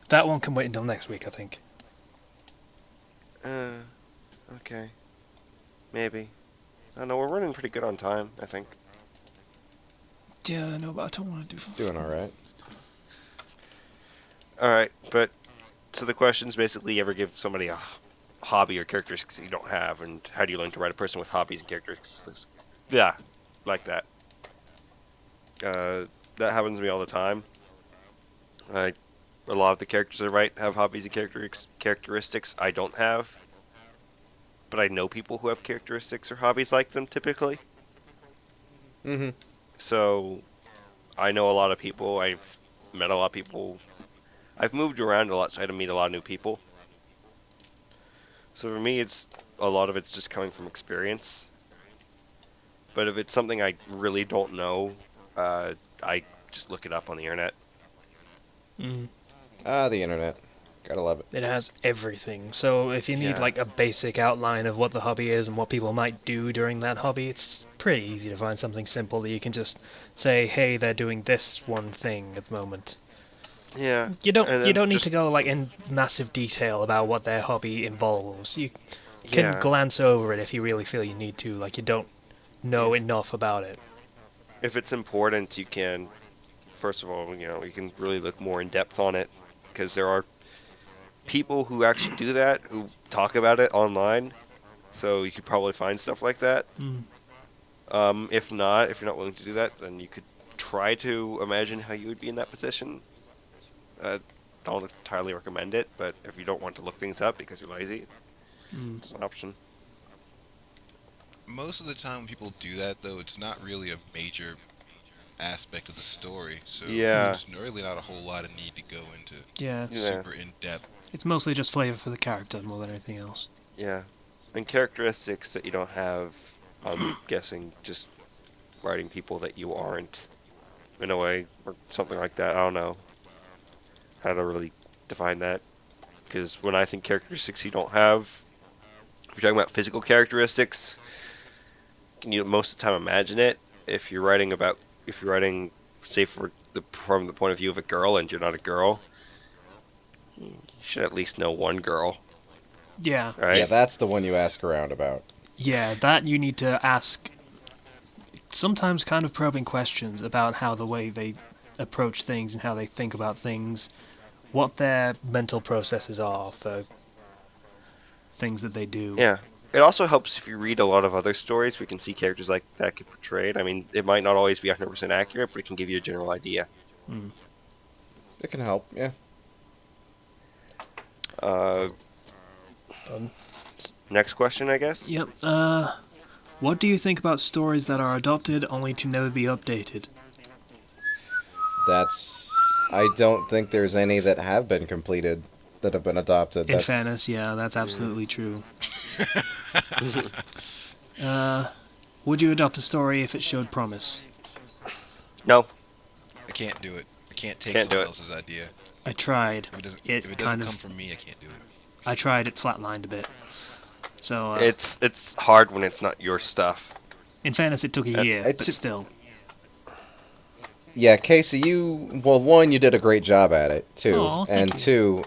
That one can wait until next week, I think. Uh, okay, maybe. I don't know. We're running pretty good on time, I think. Yeah, no, but I don't want to do... doing all right. All right, but so the question's basically, you ever give somebody a hobby or characteristics you don't have, and how do you learn to write a person with hobbies and characteristics? Yeah, like that. Uh, that happens to me all the time. I, a lot of the characters I write have hobbies and characteristics I don't have, but I know people who have characteristics or hobbies like them typically. Mm-hmm. So I know a lot of people. I've met a lot of people. I've moved around a lot, so I had to meet a lot of new people. So for me, it's a lot of it's just coming from experience. But if it's something I really don't know, I just look it up on the internet. Ah, the internet. Gotta love it. It has everything. So if you need Yeah. like a basic outline of what the hobby is and what people might do during that hobby, it's pretty easy to find something simple that you can just say, "Hey, they're doing this one thing at the moment." Yeah. You don't And you then don't need just to go like in massive detail about what their hobby involves. You can yeah. glance over it if you really feel you need to, like you don't know enough about it. If it's important, you can. First of all, you can really look more in depth on it, because there are people who actually do that, who talk about it online. So you could probably find stuff like that. If not, if you're not willing to do that, then you could try to imagine how you would be in that position. Don't entirely recommend it, but if you don't want to look things up because you're lazy, it's an option. Most of the time when people do that, though, it's not really a major aspect of the story, so Yeah. there's really not a whole lot of need to go into Yeah, Yeah. super in-depth. it's mostly just flavor for the character more than anything else. Yeah. And characteristics that you don't have, I'm guessing just writing people that you aren't, in a way, or something like that. I don't know how to really define that. Because when I think characteristics you don't have, if you're talking about physical characteristics, can you most of the time imagine it? If you're writing, say, from the point of view of a girl and you're not a girl, you should at least know one girl, Yeah, right? Yeah, that's the one you ask around about. yeah, that you need to ask sometimes kind of probing questions about how the way they approach things and how they think about things what their mental processes are for things that they do. Yeah. It also helps if you read a lot of other stories. We can see characters like that get portrayed. I mean, it might not always be 100% accurate, but it can give you a general idea. Mm. It can help, yeah. Uh, Um, Next question, I guess. Yep. What do you think about stories that are adopted only to never be updated? I don't think there's any that have been completed that have been adopted. In fairness, yeah, that's absolutely true. Would you adopt a story if it showed promise? No, I can't do it. I can't take Can't do someone it. else's idea. I tried. If it doesn't, It if it kind doesn't of. come from me, I can't do it. I tried. It flatlined a bit. So, it's hard when it's not your stuff. in fairness, it took a year, It but took- still. Yeah, Casey, one, you did a great job at it, too. Aw, thank And you. two,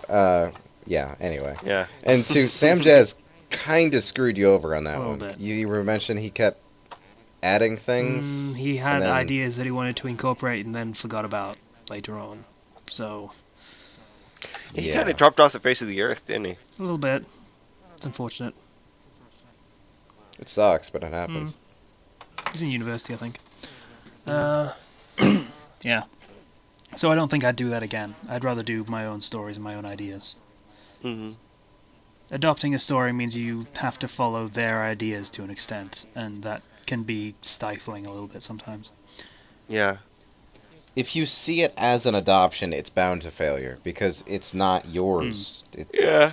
yeah, anyway. Yeah. And two, Sam Jazz kind of screwed you over on that A little one. bit. You were mentioning he kept adding things. He had and then- ideas that he wanted to incorporate and then forgot about later on. So, He Yeah. kind of dropped off the face of the earth, didn't he? a little bit. It's unfortunate. It sucks, but it happens. He's in university, I think. Yeah. So I don't think I'd do that again. I'd rather do my own stories and my own ideas. Mm-hmm. Adopting a story means you have to follow their ideas to an extent, and that can be stifling a little bit sometimes. Yeah. If you see it as an adoption, it's bound to failure because it's not yours. Yeah.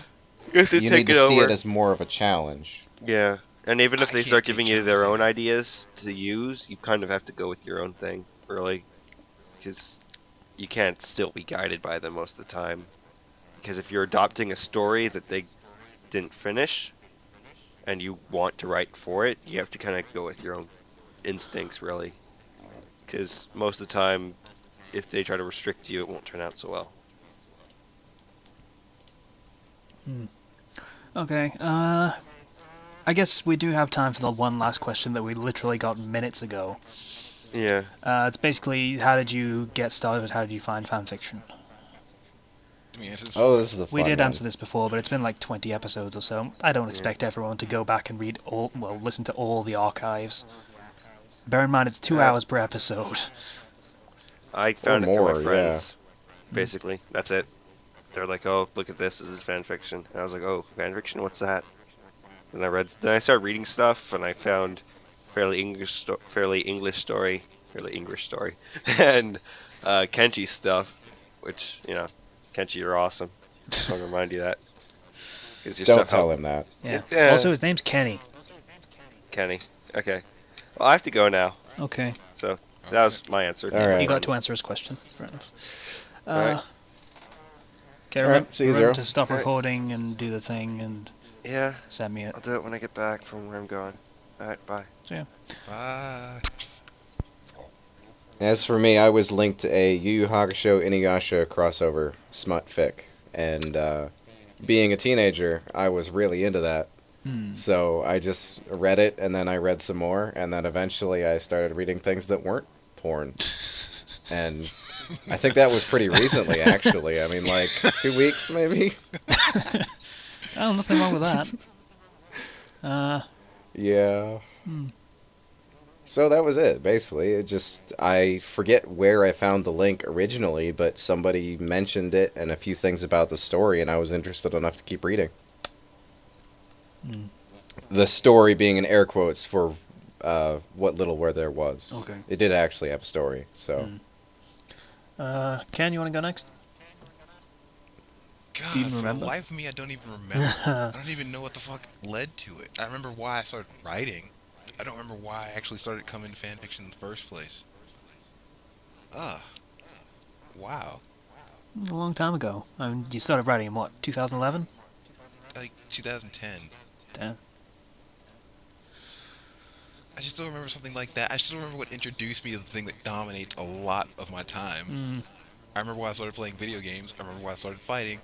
You have to You take need it to see over. it as more of a challenge. Yeah. And even if I they can't start take giving you their challenges own either. ideas to use, you kind of have to go with your own thing, really. Because you can't still be guided by them most of the time. Because if you're adopting a story that they didn't finish, and you want to write for it, you have to kind of go with your own instincts, really. Because most of the time, if they try to restrict you, it won't turn out so well. Okay, I guess we do have time for the one last question that we literally got minutes ago. Yeah. It's basically, how did you get started? How did you find fanfiction? Let me answer this. Oh, this is the fun We did one. answer this before, but it's been like 20 episodes or so. I don't expect everyone to go back and listen to all the archives. Bear in mind, it's 2 Yeah. hours per episode. I found it through more, my yeah. friends. Basically, that's it. They're like, "Oh, look at this. This is fan fiction." And I was like, "Oh, fan fiction? What's that?" And then I started reading stuff, and I found fairly English story, and Kenji stuff, which Kenji, you're awesome. Just want to remind you that. 'Cause your Don't stuff tell helped- him that. Yeah. Yeah. Also, his name's Kenny. Kenny. Okay. Well, I have to go now. Okay. So that was my answer. All right. You got to answer his question. Fair enough. Alright. Okay, Alright, remember, see you, Zero. to stop Alright. recording and do the thing and Yeah, send me it. I'll do it when I get back from where I'm going. Alright, bye. Bye. As for me, I was linked to a Yu Yu Hakusho Inuyasha crossover smut fic, and being a teenager, I was really into that. So I just read it, and then I read some more, and then eventually I started reading things that weren't porn. And I think that was pretty recently, actually. I mean, like 2 weeks, maybe. Oh, nothing wrong with that. Yeah. So that was it, basically. I forget where I found the link originally, but somebody mentioned it and a few things about the story, and I was interested enough to keep reading. The story being in air quotes for what little where there was. Okay. It did actually have a story, so. Ken, you want to go next? God, Do you even for remember? the life of me, I don't even remember. I don't even know what the fuck led to it. I remember why I started writing. I don't remember why I actually started coming to fanfiction in the first place. Wow. A long time ago. I mean, you started writing in what, 2011? Like 2010. Damn. I just still remember something like that. I still remember what introduced me to the thing that dominates a lot of my time. I remember why I started playing video games. I remember why I started fighting.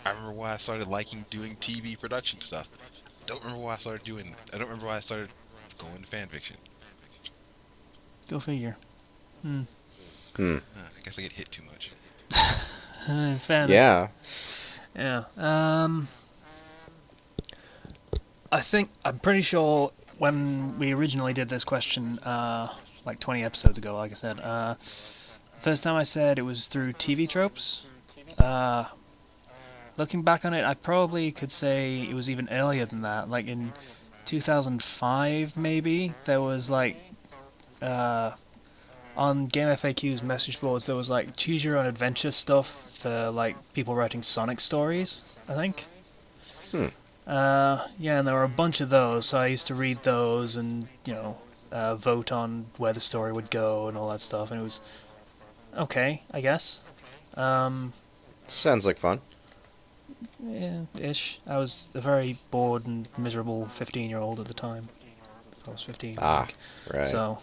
I remember why I started liking doing TV production stuff. I don't remember why I started doing that. I don't remember why I started going to fanfiction. Go figure. I guess I get hit too much. In fairness. Yeah. Yeah. I'm pretty sure when we originally did this question, like 20 episodes ago, like I said, first time I said it was through TV tropes. Uh, Looking back on it, I probably could say it was even earlier than that. Like in 2005, maybe there was like on Game FAQ's message boards, there was like choose your own adventure stuff for like people writing Sonic stories, I think. Hmm. Yeah, and there were a bunch of those, so I used to read those and, vote on where the story would go and all that stuff, and it was okay, I guess. Um, Sounds like fun. yeah, ish. I was a very bored and miserable 15-year-old at the time. I was 15, I Ah, think. right. So,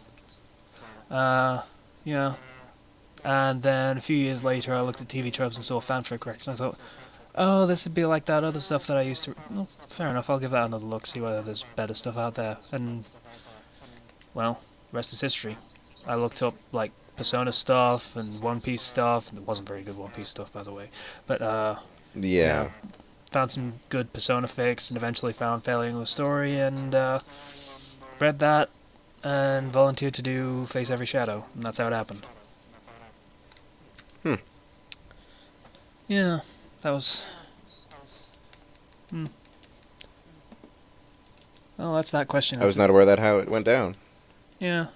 yeah. And then a few years later, I looked at TV tropes and saw fanfic recs, and I thought, oh, this would be like that other stuff that I used to. Well, fair enough. I'll give that another look, see whether there's better stuff out there. And well, rest is history. I looked up like Persona stuff and One Piece stuff, and it wasn't very good One Piece stuff, by the way. But yeah, Yeah. found some good Persona fics, and eventually found Failing the Story, and read that, and volunteered to do Face Every Shadow, and that's how it happened. Hmm. Yeah, that was. Hmm. Well, that's that question I was answered. not aware that how it went down. Yeah,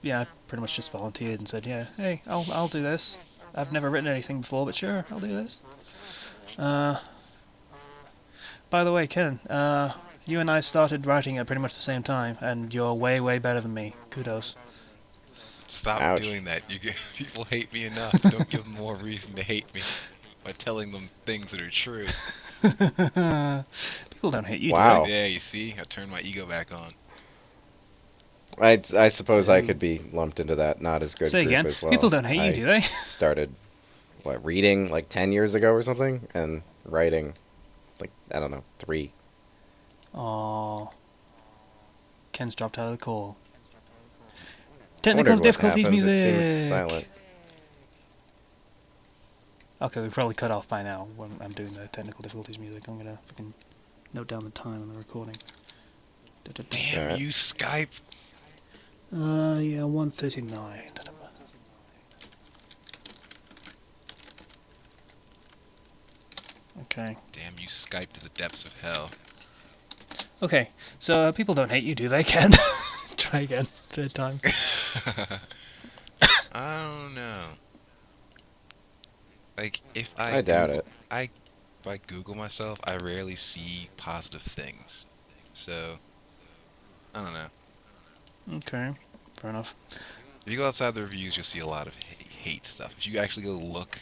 yeah, I pretty much just volunteered and said, yeah, hey, I'll do this. I've never written anything before, but sure, I'll do this. Uh, by the way, Ken, you and I started writing at pretty much the same time, and you're way, way better than me. Kudos. Stop Ouch. doing that. You get, people hate me enough. Don't give them more reason to hate me by telling them things that are true. People don't hate you, do they? Wow. Yeah, you see? I turned my ego back on. I suppose I Ooh. could be lumped into that not as good Say group again, as well. people don't hate you, I do they? started reading like 10 years ago or something, and writing like, I don't know, 3. Aww. Ken's dropped out of the call. I Technical wondered what difficulties happened. It seems music! silent. Okay, we probably cut off by now when I'm doing the technical difficulties music. I'm gonna fucking note down the time on the recording. Damn Alright. you, Skype. Yeah, 1:39. Okay. Damn you, Skype to the depths of hell. Okay, so people don't hate you, do they, Ken? Try again, third time. I don't know. Like, if I doubt it. if I Google myself, I rarely see positive things. So, I don't know. Okay, fair enough. If you go outside the reviews, you'll see a lot of hate stuff. If you actually go look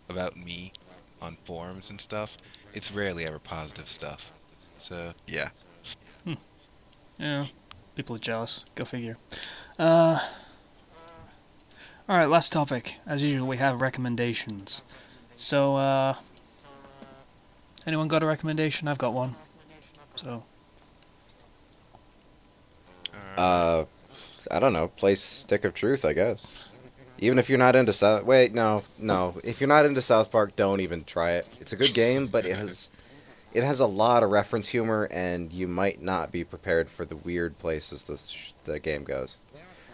about me on forums and stuff, it's rarely ever positive stuff. So, yeah. Yeah, people are jealous. Go figure. Alright, last topic. As usual, we have recommendations. So, anyone got a recommendation? I've got one. So, Uh, I don't know. Play Stick of Truth, I guess. Even if you're not into South... Wait, no. If you're not into South Park, don't even try it. It's a good game, but it has a lot of reference humor, and you might not be prepared for the weird places the game goes.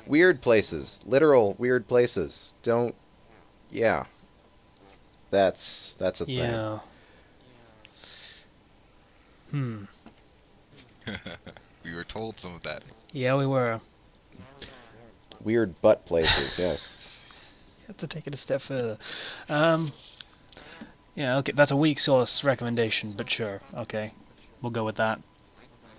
Weird places. Literal weird places. Don't... Yeah. That's a thing. yeah. We were told some of that. Yeah, we were. Weird butt places, yes. Have to take it a step further. Yeah, okay, that's a weak source recommendation, but sure, okay, we'll go with that.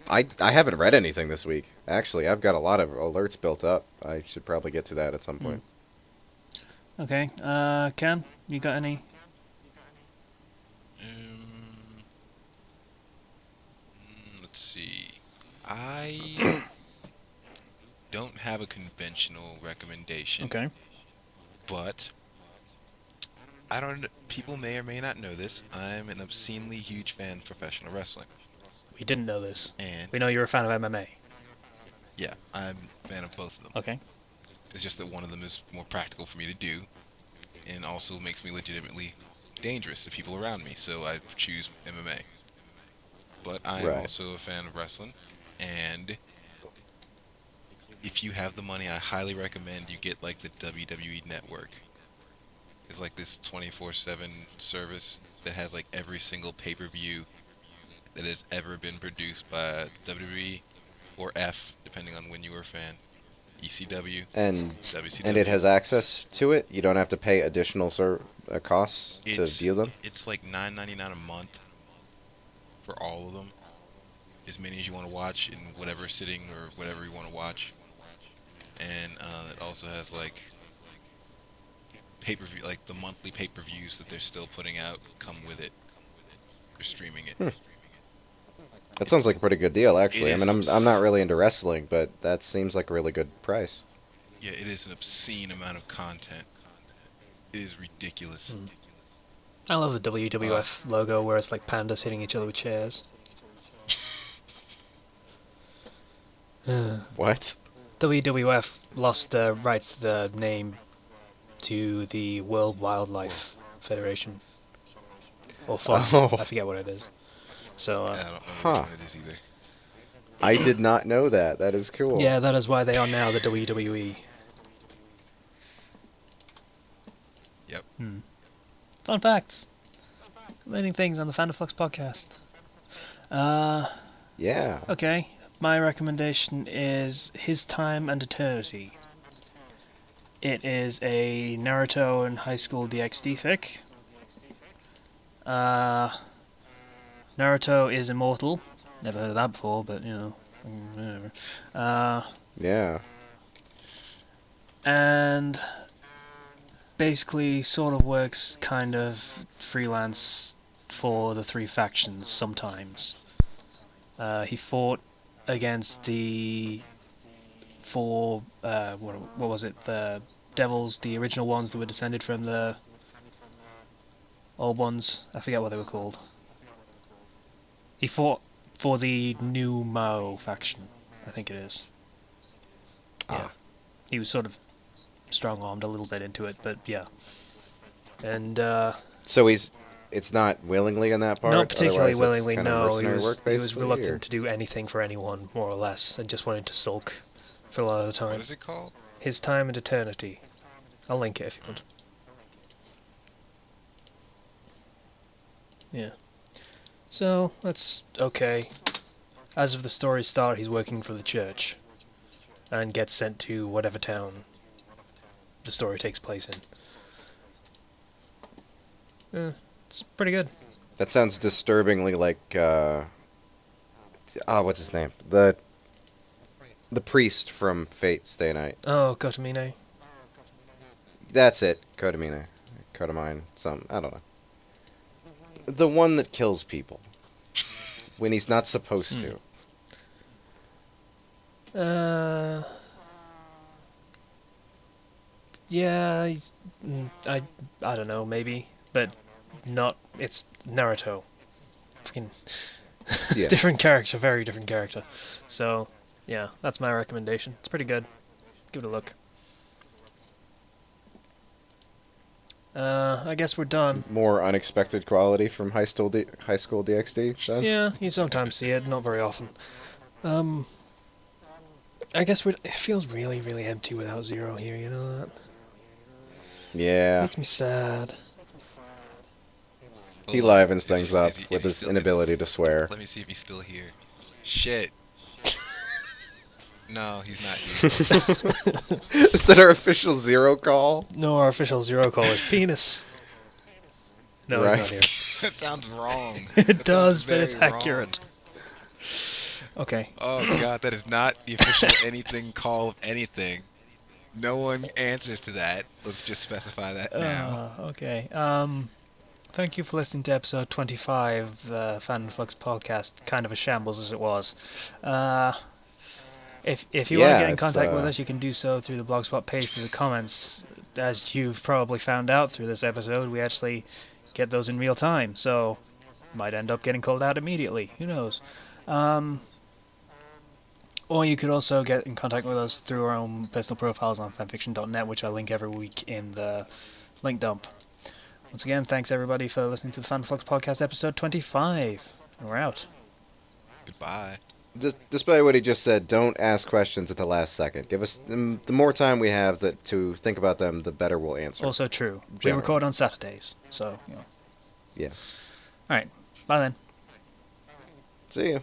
I haven't read anything this week. Actually, I've got a lot of alerts built up. I should probably get to that at some point. Okay, Ken, you got any? Let's see. I don't have a conventional recommendation. Okay. But I don't. People may or may not know this. I'm an obscenely huge fan of professional wrestling, We didn't know this. and We know you're a fan of MMA. yeah, I'm a fan of both of them. Okay. It's just that one of them is more practical for me to do, and also makes me legitimately dangerous to people around me. So I choose MMA. But I am Right. also a fan of wrestling, and if you have the money, I highly recommend you get like the WWE Network. It's like this 24/7 service that has like every single pay-per-view that has ever been produced by WWE or F, depending on when you were a fan. ECW, And it WCW. has access to it. You don't have to pay additional costs to It's view them. it's like $9.99 a month for all of them, as many as you want to watch in whatever sitting or whatever you want to watch. And it also has like pay-per-view, like the monthly pay-per-views that they're still putting out come with it. They're streaming it. Hmm. That sounds like a pretty good deal, It actually. I is mean, an I'm not really into wrestling, but that seems like a really good price. yeah, it is an obscene amount of content. It is ridiculous. Mm. I love the Uh, WWF logo where it's like pandas hitting each other with chairs. What? WWF lost the rights to the name to the World Wildlife Federation. Or Fund. I Oh, forget what it is. So, I don't know which huh. one it is either. I did not know that. That is cool. yeah, that is why they are now the WWE. Yep. Fun facts. Learning things on the Fandom Flux podcast. Yeah. Okay. My recommendation is His Time and Eternity. It is a Naruto and High School DxD fic. Naruto is immortal. Never heard of that before, but you know, whatever. Yeah. And basically, sort of works kind of freelance for the three factions sometimes. He fought against the four, what was it? The devils, the original ones that were descended from the old ones. I forget what they were called. He fought for the new Mao faction, I think it is. Yeah. Ah. He was sort of strong-armed a little bit into it, but yeah. And, So it's not willingly in that part. not particularly Otherwise, it's willingly, kind of no. mercenary work, He was basically. Or? reluctant to do anything for anyone, more or less, and just wanted to sulk for a lot of the What time. is it called? His Time and Eternity. I'll link it if you want. Yeah. So, that's okay. As of the story's start, he's working for the church, and gets sent to whatever town the story takes place in. It's pretty good. That sounds disturbingly like. What's his name? The priest from Fate Stay Night. Oh, Kotomine. That's it. Kodamine. Kodamine. Some. I don't know. The one that kills people when he's not supposed to. Yeah, I don't know, maybe, but not. It's Naruto. Fucking Yeah. different character, very different character. So, yeah, that's my recommendation. It's pretty good. Give it a look. I guess we're done. More unexpected quality from High School DxD. Then. Yeah, you sometimes see it, not very often. I guess it feels really, really empty without Zero here. You know that Yeah. makes me sad. He Hold on. livens Is things he- up is he- is with he his still- inability to swear. Let me see if he's still here. Shit. No, he's not here. Is that our official Zero call? No, our official Zero call is penis. No, Right. he's not here. That sounds wrong. It That does, sounds but it's very accurate. Okay. wrong. Oh god, that is not the official anything call of anything. No one answers to that. Let's just specify that now. Okay. Thank you for listening to episode 25, the Fandom Flux podcast. Kind of a shambles as it was. If you want to Yeah, get in it's, contact with us, you can do so through the Blogspot page through the comments. As you've probably found out through this episode, we actually get those in real time, so might end up getting called out immediately. Who knows? Or you could also get in contact with us through our own personal profiles on fanfiction.net, which I link every week in the link dump. Once again, thanks everybody for listening to the Fandom Flux podcast episode 25. We're out. Goodbye. Despite what he just said, don't ask questions at the last second. Give us the more time we have to think about them, the better we'll answer. Also true. We Generally. record on Saturdays, so, you know. Yeah. Alright, bye then. See ya.